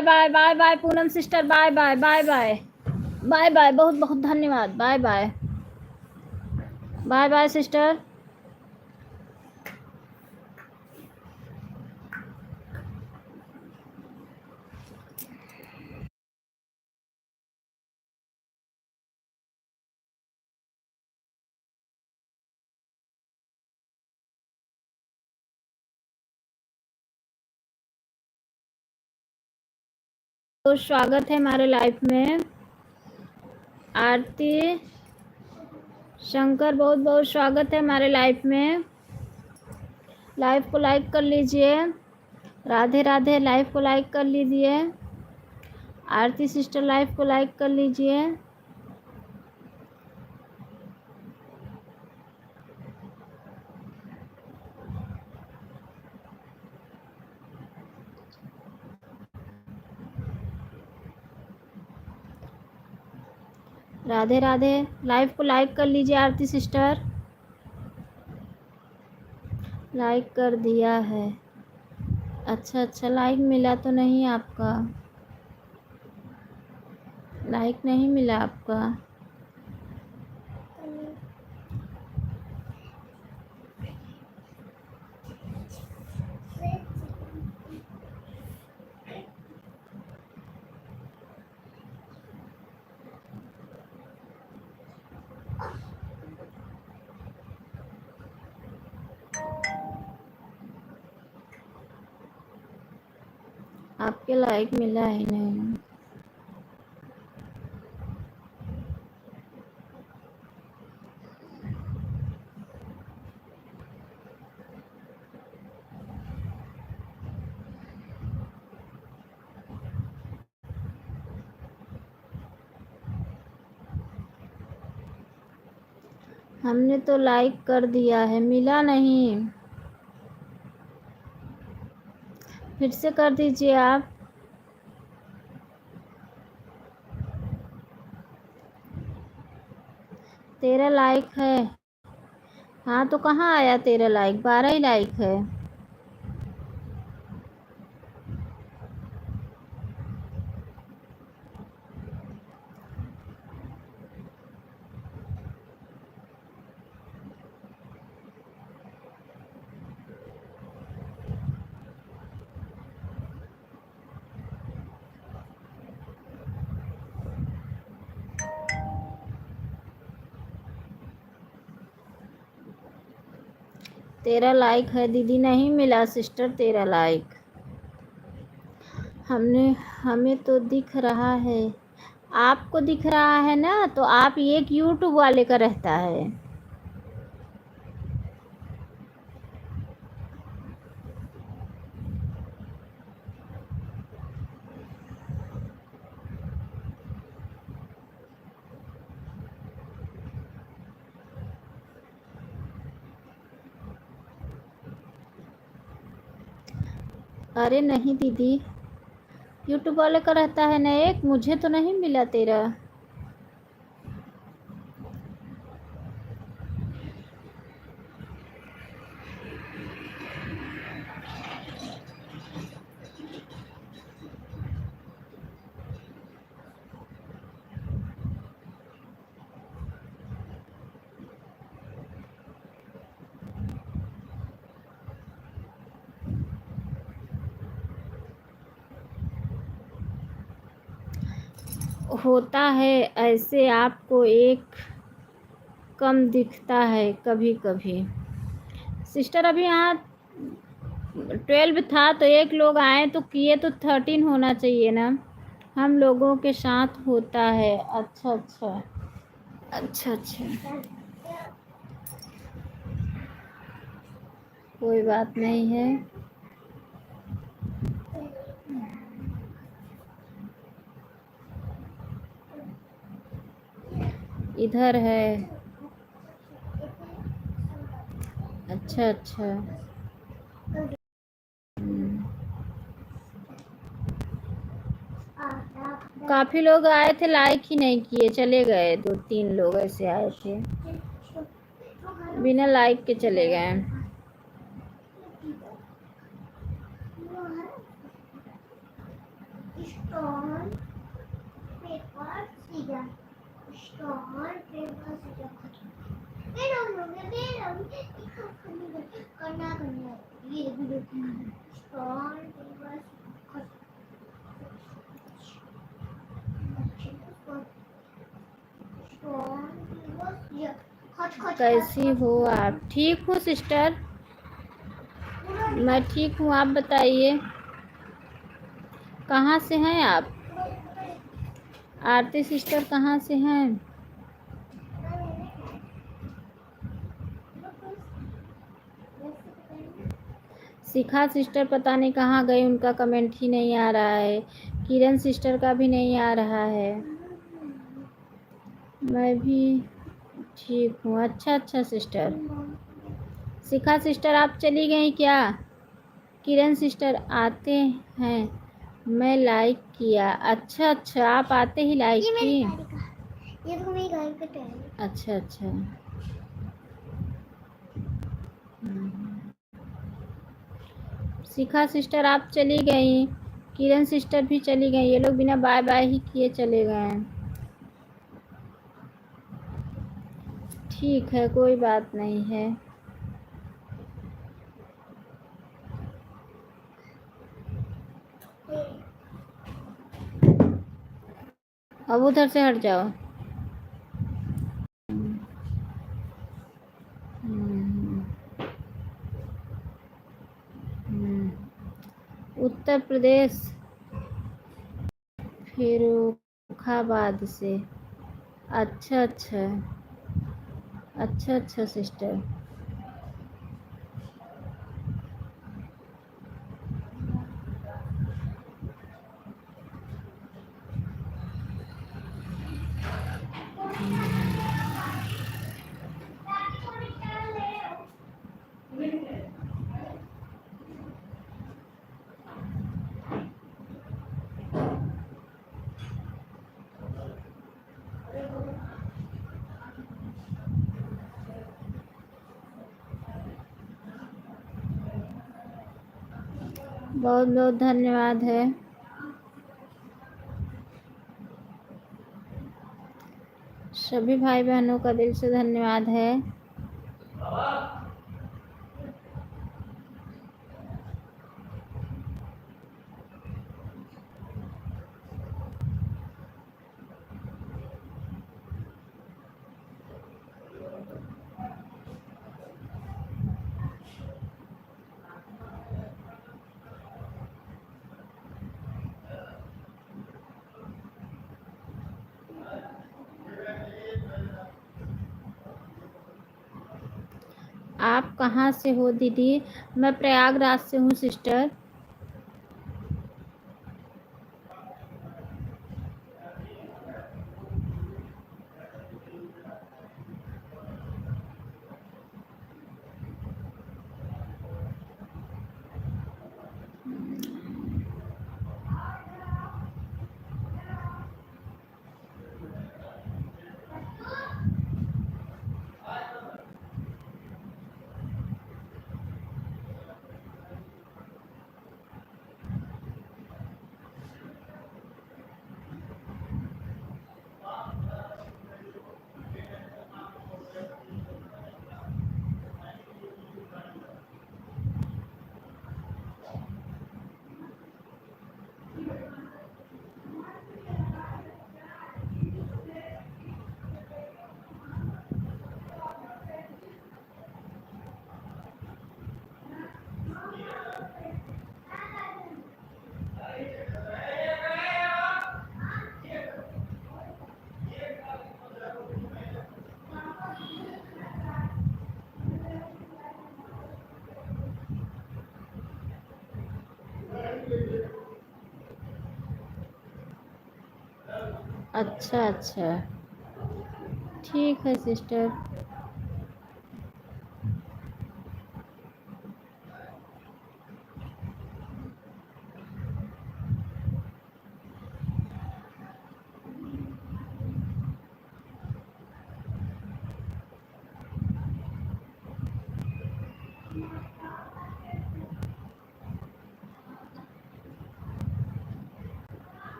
Bye bye bye Poonam sister, bye bye bye bye bye bye, बहुत बहुत धन्यवाद, bye bye bye bye sister. तो स्वागत है हमारे लाइफ में। आरती शंकर, बहुत बहुत स्वागत है हमारे लाइफ में। लाइव को लाइक कर लीजिए। राधे राधे, लाइव को लाइक कर लीजिए। आरती सिस्टर लाइव को लाइक कर लीजिए। राधे राधे, लाइव को लाइक कर लीजिए। आरती सिस्टर लाइक कर दिया है। अच्छा अच्छा, लाइक मिला तो नहीं आपका, लाइक नहीं मिला आपका। आपके लाइक मिला ही नहीं। हमने तो लाइक कर दिया है, मिला नहीं। फिर से कर दीजिए आप। तेरा लाइक है। हाँ तो कहाँ आया तेरा लाइक? 12 ही लाइक है। तेरा लाइक है दीदी, नहीं मिला सिस्टर तेरा लाइक। हमें तो दिख रहा है। आपको दिख रहा है ना, तो आप ये यूट्यूब वाले का रहता है। अरे नहीं दीदी, यूट्यूब वाले का रहता है ना एक, मुझे तो नहीं मिला तेरा। होता है ऐसे, आपको एक कम दिखता है कभी कभी। सिस्टर अभी यहाँ 12 था तो एक लोग आए तो किए, तो 13 होना चाहिए ना। हम लोगों के साथ होता है। अच्छा अच्छा अच्छा अच्छा, कोई बात नहीं है। इधर है। अच्छा अच्छा। काफी लोग आए थे, लाइक ही नहीं किए, चले गए। 2-3 लोग ऐसे आए थे, बिना लाइक के चले गए। स्टोन पेपर सीधा स्टोन पेपर सीधा दे रहा हूँ करना ये स्टोन पेपर कैसी हो आप? ठीक हूँ सिस्टर, मैं ठीक हूँ। आप बताइए कहाँ से हैं आप? आरती सिस्टर कहाँ से हैं? शिखा सिस्टर पता नहीं कहाँ गई, उनका कमेंट ही नहीं आ रहा है। किरण सिस्टर का भी नहीं आ रहा है। मैं भी ठीक हूँ। अच्छा सिस्टर। शिखा सिस्टर आप चली गई क्या? किरण सिस्टर आते हैं, मैं लाइक किया। अच्छा आप आते ही लाइक की। ये तो मेरी घर पे टहल। अच्छा शिखा सिस्टर आप चली गई, किरण सिस्टर भी चली गई। ये लोग बिना बाय बाय ही किए चले गए। ठीक है, कोई बात नहीं है। अब उधर से हट जाओ। उत्तर प्रदेश फर्रुखाबाद से। अच्छा सिस्टर। बहुत बहुत धन्यवाद है। सभी भाई बहनों का दिल से धन्यवाद है। आप कहाँ से हो दीदी? मैं प्रयागराज से हूँ सिस्टर। अच्छा ठीक है सिस्टर।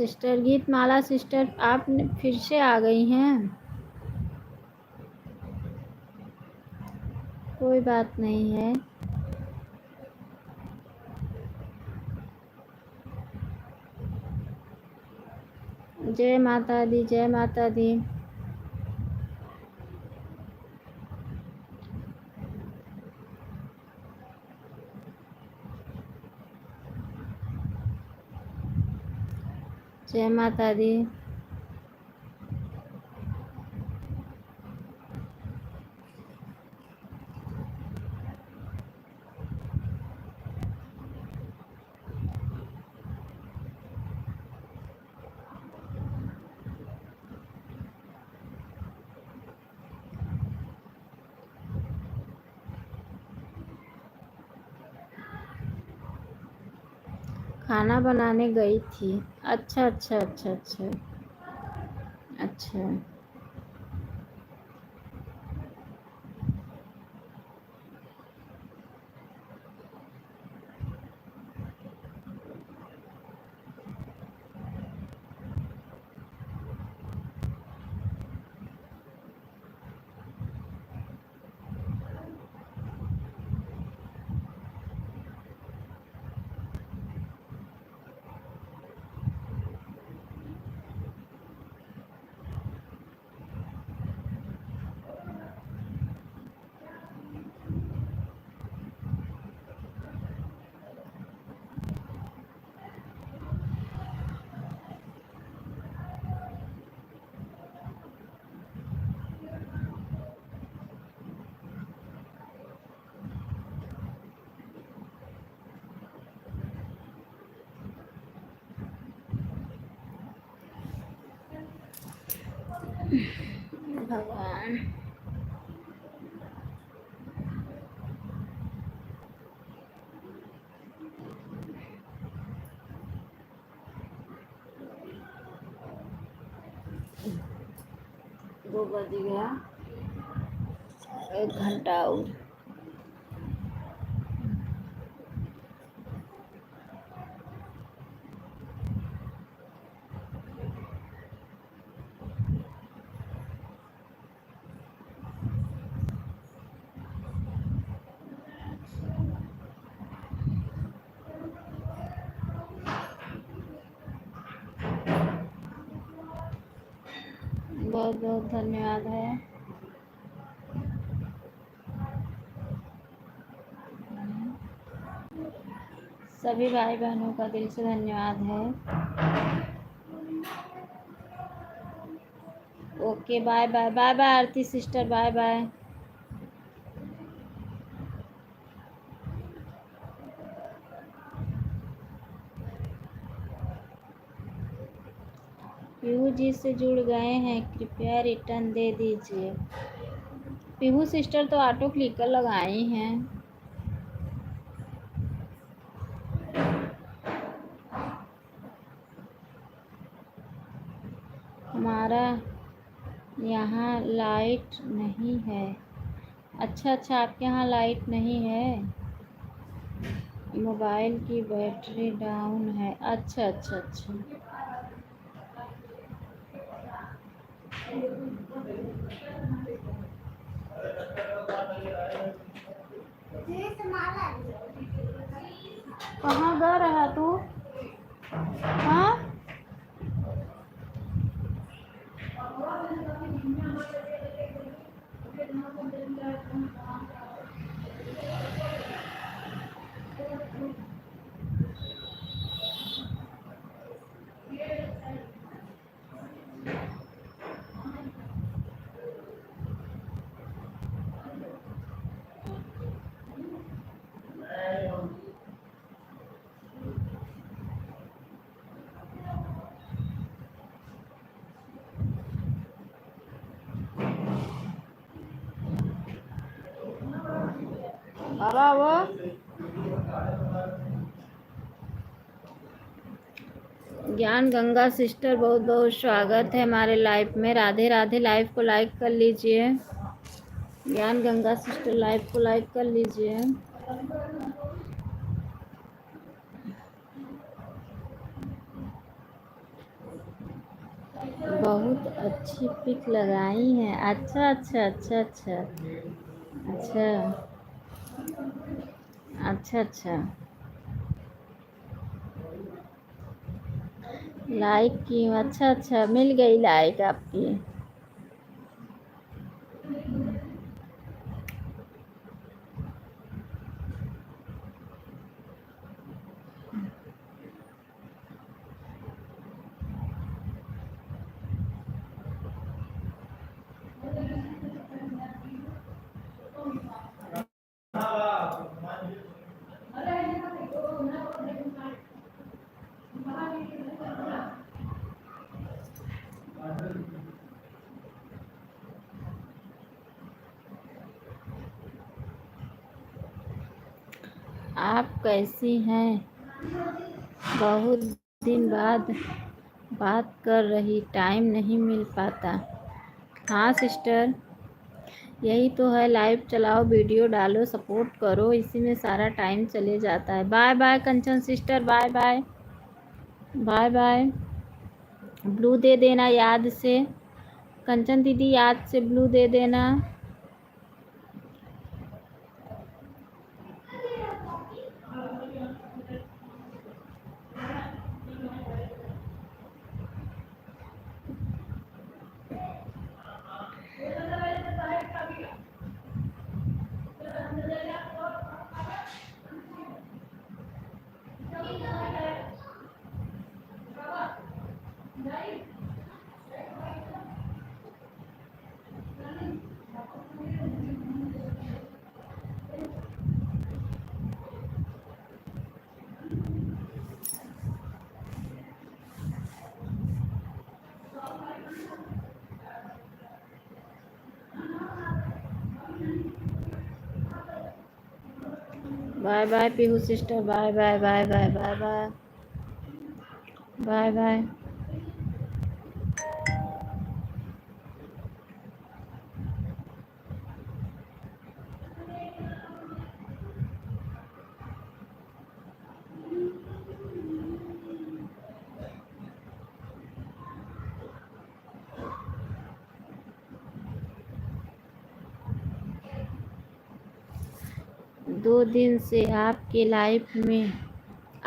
सिस्टर गीतमाला सिस्टर, आप फिर से आ गई हैं। कोई बात नहीं है। जय माता दी, जय माता दी। जय माता दी। खाना बनाने गई थी। अच्छा अच्छा अच्छा अच्छा अच्छा। भगवान। दो बज गया, 1 घंटा और। बहुत बहुत धन्यवाद है। सभी भाई बहनों का दिल से धन्यवाद है। Okay, bye bye bye bye Aarti sister, bye bye. Pihu ji से जुड़ गए हैं, कृपया रिटर्न दे दीजिए। पीहू सिस्टर तो ऑटो क्लिकर लगाई हैं। हमारा यहाँ लाइट नहीं है। अच्छा अच्छा, आपके यहाँ लाइट नहीं है, मोबाइल की बैटरी डाउन है। अच्छा अच्छा अच्छा। कहाँ गया रहा तू? हाँ, बाबा वो ज्ञान गंगा सिस्टर, बहुत बहुत स्वागत है हमारे लाइव में। राधे राधे। लाइव को लाइक कर लीजिए। ज्ञान गंगा सिस्टर, लाइव को लाइक कर लीजिए। बहुत अच्छी पिक लगाई हैं। अच्छा अच्छा अच्छा अच्छा अच्छा अच्छा अच्छा लाइक की। अच्छा अच्छा मिल गई लाइक आपकी। आप कैसी हैं? बहुत दिन बाद बात कर रही, टाइम नहीं मिल पाता। हाँ सिस्टर, यही तो है, लाइव चलाओ, वीडियो डालो, सपोर्ट करो, इसी में सारा टाइम चले जाता है। Bye bye Kanchan sister, bye bye bye bye. Blue दे देना याद से, कंचन दीदी याद से ब्लू दे देना। Bye bye Pihu sister, bye bye bye bye bye bye bye bye. 2 दिन से आपके लाइफ में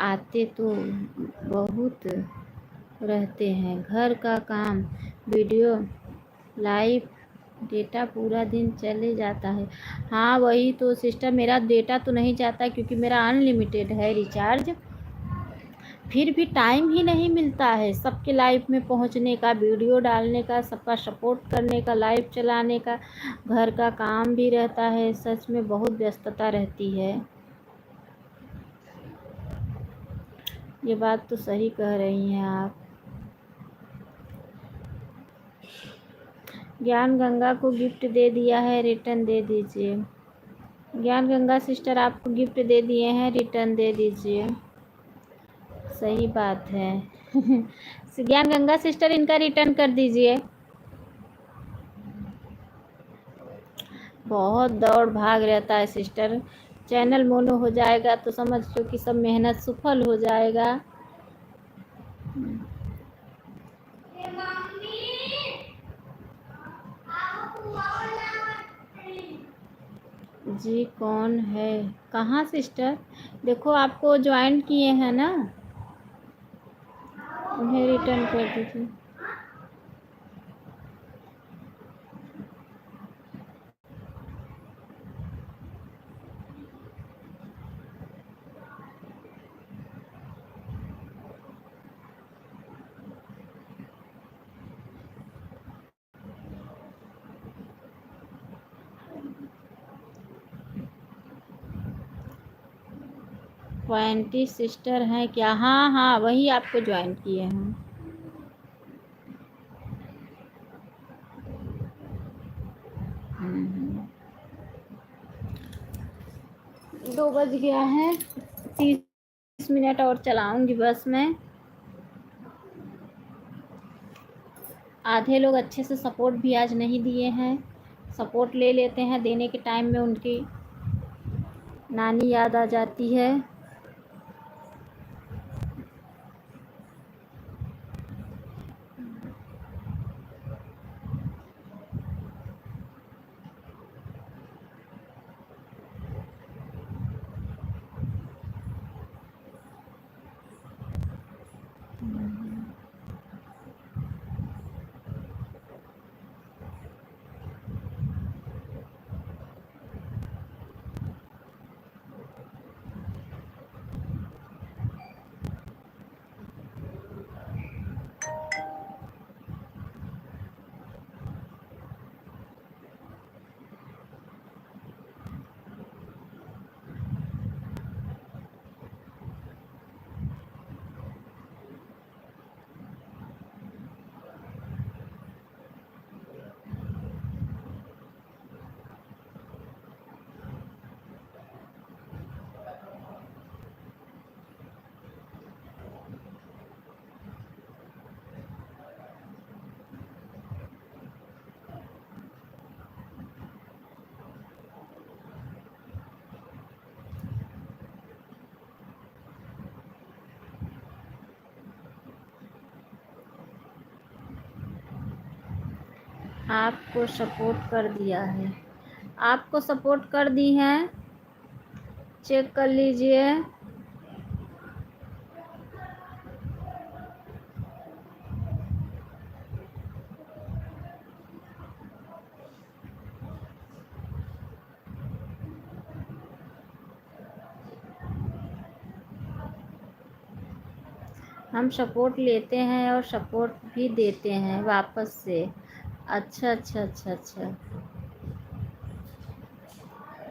आते तो बहुत रहते हैं, घर का काम, वीडियो, लाइव, डेटा पूरा दिन चले जाता है। हाँ वही तो सिस्टर, मेरा डेटा तो नहीं जाता क्योंकि मेरा अनलिमिटेड है रिचार्ज, फिर भी टाइम ही नहीं मिलता है सबके लाइफ में पहुंचने का, वीडियो डालने का, सबका सपोर्ट करने का, लाइव चलाने का, घर का काम भी रहता है। सच में बहुत व्यस्तता रहती है। ये बात तो सही कह रही हैं आप। ज्ञान गंगा को गिफ्ट दे दिया है, रिटर्न दे दीजिए। ज्ञान गंगा सिस्टर आपको गिफ्ट दे दिए हैं, रिटर्न दे दीजिए। सही बात है। ज्ञान गंगा सिस्टर इनका रिटर्न कर दीजिए। बहुत दौड़ भाग रहता है सिस्टर, चैनल मोनो हो जाएगा तो समझ लो कि सब मेहनत सफल हो जाएगा। जी कौन है? कहाँ सिस्टर? देखो आपको ज्वाइन किए हैं ना, उन्हें रिटर्न कर दीजिए। क्वांटी सिस्टर हैं क्या? हाँ हाँ वही आपको ज्वाइन किए हैं। हम्म। 2 बज गया है, 30 मिनट और चलाऊंगी बस मैं। आधे लोग अच्छे से सपोर्ट भी आज नहीं दिए हैं, सपोर्ट ले लेते हैं, देने के टाइम में उनकी नानी याद आ जाती है। आपको सपोर्ट कर दिया है, आपको सपोर्ट कर दी हैं, चेक कर लीजिए। हम सपोर्ट लेते हैं और सपोर्ट भी देते हैं वापस से। अच्छा अच्छा अच्छा अच्छा।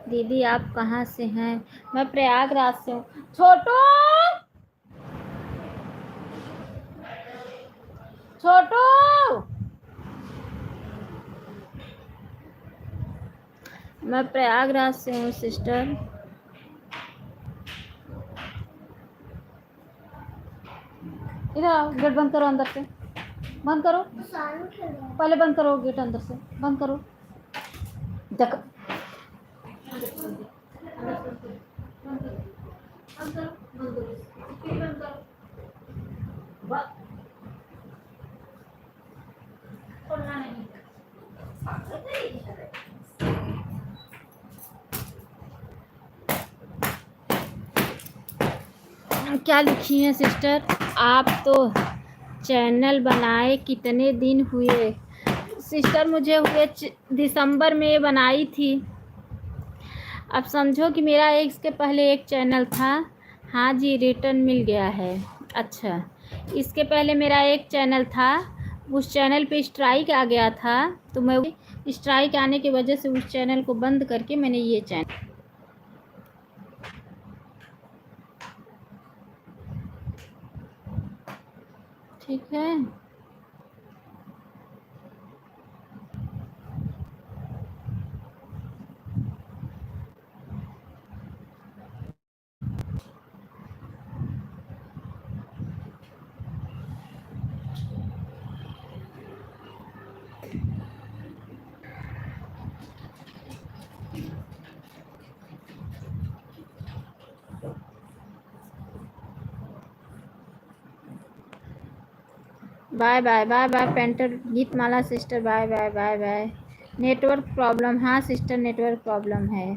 दीदी आप कहाँ से हैं? मैं प्रयागराज से हूँ। छोटू छोटू, मैं प्रयागराज से हूँ सिस्टर। इधर आओ, गेट बंद करो, अंदर से बंद करो, पहले बंद करो गेट, अंदर से बंद करो। देख क्या लिखी है सिस्टर? आप तो चैनल बनाए कितने दिन हुए? सिस्टर मुझे हुए दिसंबर में बनाई थी। अब समझो कि मेरा एक इसके पहले एक चैनल था। हाँ जी, रिटर्न मिल गया है। अच्छा, इसके पहले मेरा एक चैनल था, उस चैनल पे स्ट्राइक आ गया था, तो मैं स्ट्राइक आने की वजह से उस चैनल को बंद करके मैंने ये चैनल, ठीक है। Bye bye bye bye painter Geetmala sister, bye bye bye bye. Network problem, हाँ सिस्टर नेटवर्क प्रॉब्लम है।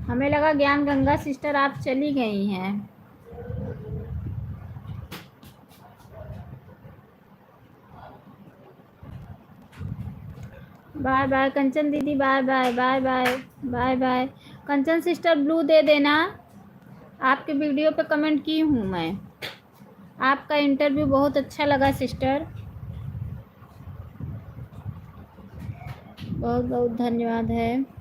हमें लगा ज्ञान गंगा सिस्टर आप चली गई हैं। बाय बाय कंचन दीदी, bye bye bye bye bye bye. Kanchan sister blue दे देना, आपके वीडियो पे कमेंट की हूँ मैं। आपका इंटरव्यू बहुत अच्छा लगा सिस्टर, बहुत बहुत धन्यवाद है।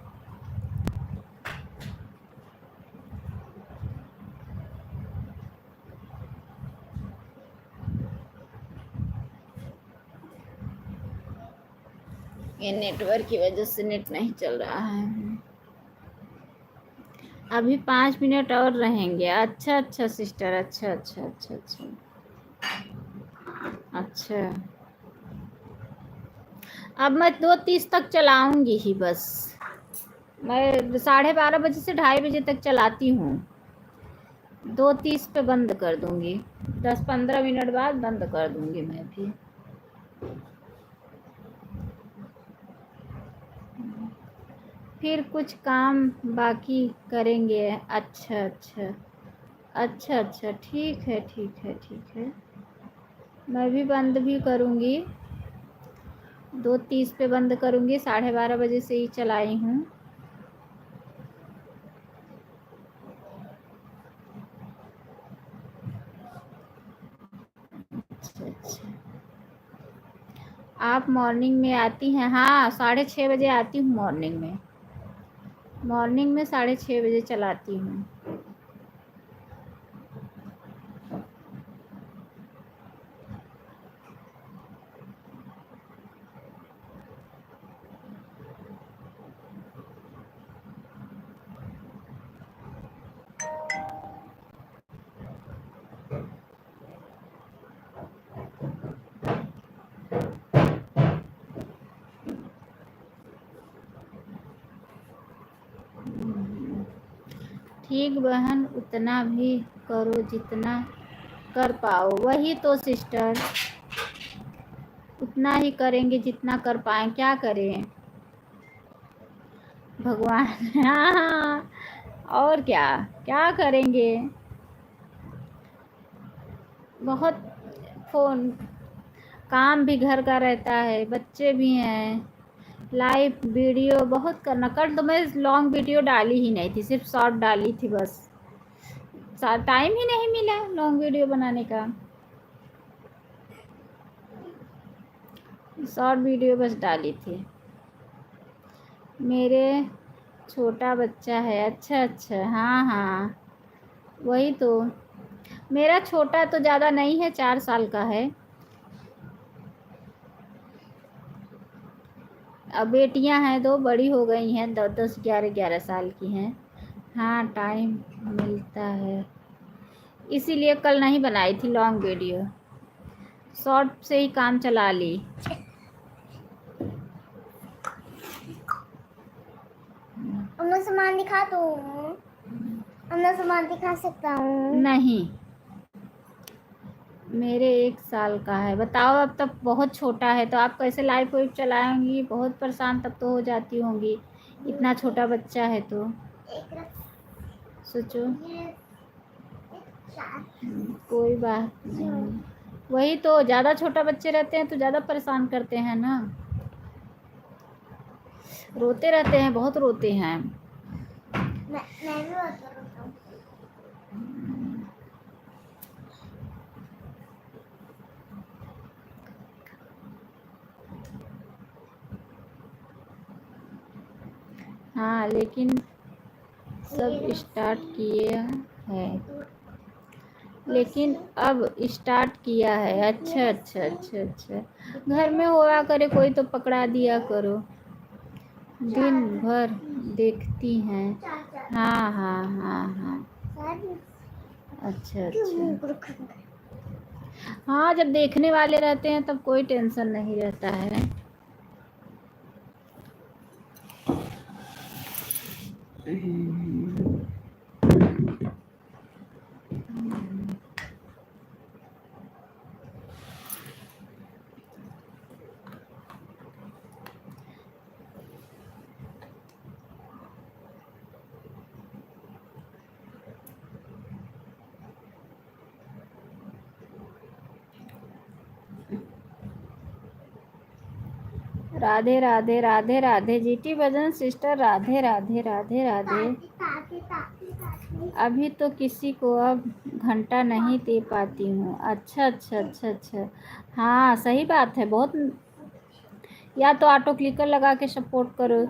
ये नेटवर्क की वजह से नेट नहीं चल रहा है। अभी 5 मिनट और रहेंगे। अच्छा अच्छा सिस्टर, अच्छा अच्छा अच्छा अच्छा अच्छा। अब मैं 2:30 तक चलाऊंगी ही बस। मैं 12:30 बजे से 2:30 बजे तक चलाती हूँ। 2:30 पे बंद कर दूंगी, 10-15 मिनट बाद बंद कर दूंगी मैं भी। फिर कुछ काम बाकी करेंगे। अच्छा अच्छा अच्छा अच्छा, ठीक है ठीक है ठीक है। मैं भी बंद भी करूँगी, 2:30 पे बंद करूँगी, 12:30 बजे से ही चलाई हूँ। अच्छा अच्छा, आप मॉर्निंग में आती हैं? हाँ 6:30 बजे आती हूँ मॉर्निंग में। मॉर्निंग में 6:30 बजे चलाती हूँ। ठीक बहन, उतना भी करो जितना कर पाओ। वही तो सिस्टर, उतना ही करेंगे जितना कर पाए, क्या करें भगवान। हाँ, और क्या क्या करेंगे। बहुत फोन काम भी घर का रहता है, बच्चे भी हैं, लाइव वीडियो बहुत करना। कल तो मैं लॉन्ग वीडियो डाली ही नहीं थी, सिर्फ शॉर्ट डाली थी बस। टाइम ही नहीं मिला लॉन्ग वीडियो बनाने का, शॉर्ट वीडियो बस डाली थी। मेरे छोटा बच्चा है। अच्छा अच्छा, हाँ हाँ, वही तो। मेरा छोटा तो ज़्यादा नहीं है, 4 साल का है। अब बेटियां हैं 2, बड़ी हो गई हैं, 10 11 11 साल की हैं। हाँ, टाइम मिलता है, इसीलिए कल नहीं बनाई थी लॉन्ग वीडियो, शॉर्ट से ही काम चला ली। अपना सामान दिखा दो, अपना सामान दिखा सकता हूँ? नहीं, मेरे 1 साल का है। बताओ, अब तक बहुत छोटा है तो आप कैसे लाइव वाइव चलाएंगी? बहुत परेशान तब तो हो जाती होंगी, इतना छोटा बच्चा है तो सोचो। कोई बात नहीं, वही तो, ज़्यादा छोटा बच्चे रहते हैं तो ज़्यादा परेशान करते हैं ना, रोते रहते हैं, बहुत रोते हैं। मैं भी रोता हूँ। हाँ, लेकिन सब स्टार्ट किए हैं, लेकिन अब स्टार्ट किया है। अच्छा अच्छा अच्छा अच्छा, घर में होया करे कोई तो पकड़ा दिया करो, दिन भर देखती हैं। हाँ हाँ हाँ हाँ, अच्छा अच्छा। हाँ, जब देखने वाले रहते हैं तब कोई टेंशन नहीं रहता है। Radhe Radhe Radhe Radhe, GT Bhajan sister, Radhe Radhe Radhe Radhe. अभी तो किसी को अब घंटा नहीं दे पाती हूँ। अच्छा अच्छा अच्छा अच्छा, हाँ सही बात है बहुत। या तो ऑटो क्लिकर लगा के सपोर्ट करो।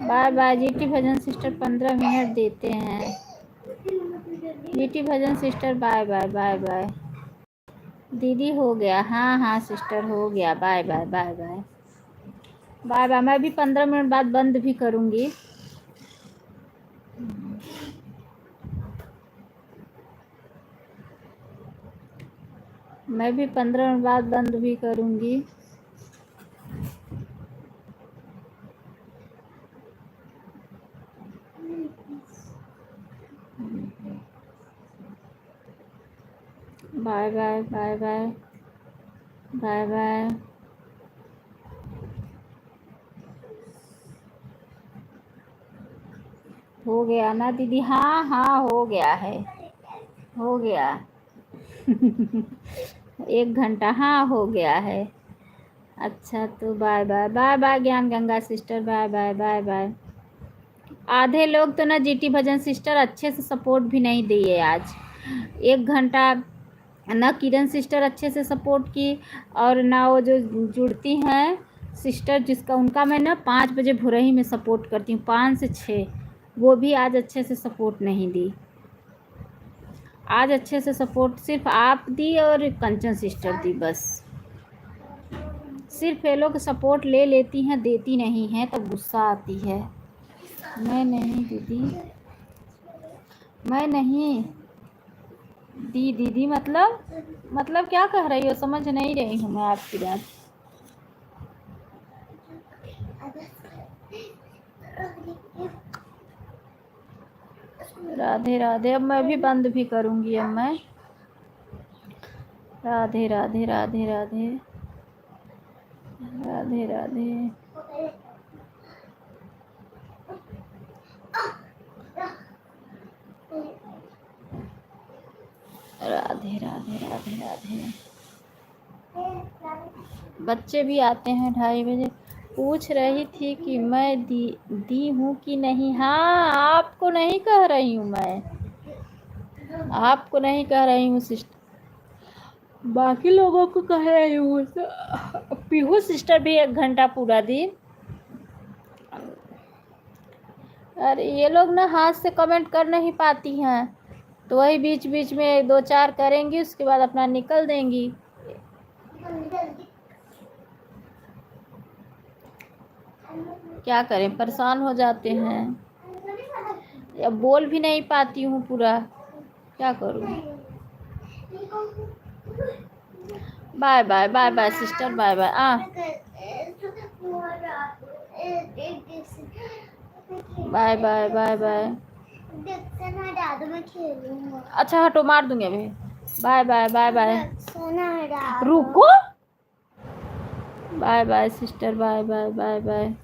Bye bye GT Bhajan sister, 15 minute देते हैं। GT Bhajan sister, bye bye bye bye. दीदी हो गया, हाँ हाँ सिस्टर हो गया, bye bye bye bye bye bye. मैं भी 15 मिनट बाद बंद भी करूँगी। मैं भी 15 मिनट बाद बंद भी करूँगी। Bye bye bye bye bye bye. हो गया ना दीदी? हाँ हाँ हो गया है, हो गया। 1 घंटा, हाँ हो गया है। अच्छा तो bye bye bye bye Gyan Ganga sister, bye bye bye bye. आधे लोग तो ना जीटी भजन सिस्टर अच्छे से सपोर्ट भी नहीं दिए आज। 1 घंटा ना किरण सिस्टर अच्छे से सपोर्ट की, और ना वो जो जुड़ती हैं सिस्टर, जिसका उनका मैं ना 5 बजे भोरही में सपोर्ट करती हूँ, 5 से 6, वो भी आज अच्छे से सपोर्ट नहीं दी। आज अच्छे से सपोर्ट सिर्फ आप दी और कंचन सिस्टर दी, बस। सिर्फ ये लोग सपोर्ट ले लेती हैं, देती नहीं हैं, तब गुस्सा आती है। मैं नहीं दीदी, मैं नहीं। दी दीदी मतलब क्या कह रही हो, समझ नहीं रही हूँ मैं आपकी बात। राधे राधे। अब मैं भी बंद भी करूँगी अब मैं। राधे राधे राधे राधे राधे राधे। राधे राधे राधे राधे। बच्चे भी आते हैं 2:30 बजे। पूछ रही थी कि मैं दी हूँ कि नहीं। हाँ, आपको नहीं कह रही हूँ मैं, आपको नहीं कह रही हूँ सिस्टर, बाकी लोगों को कह रही हूँ। पीहू सिस्टर भी 1 घंटा पूरा दी। अरे ये लोग ना हाथ से कमेंट कर नहीं पाती हैं, तो वही बीच बीच में 2-4 करेंगी, उसके बाद अपना निकल देंगी। क्या करें, परेशान हो जाते हैं। अब बोल भी नहीं पाती हूँ पूरा, क्या करूँ। Bye bye bye bye sister, bye bye. Bye bye bye bye. अच्छा हटो, मार दूंगी अभी। Bye bye bye bye. रुको। Bye bye sister, bye bye bye bye.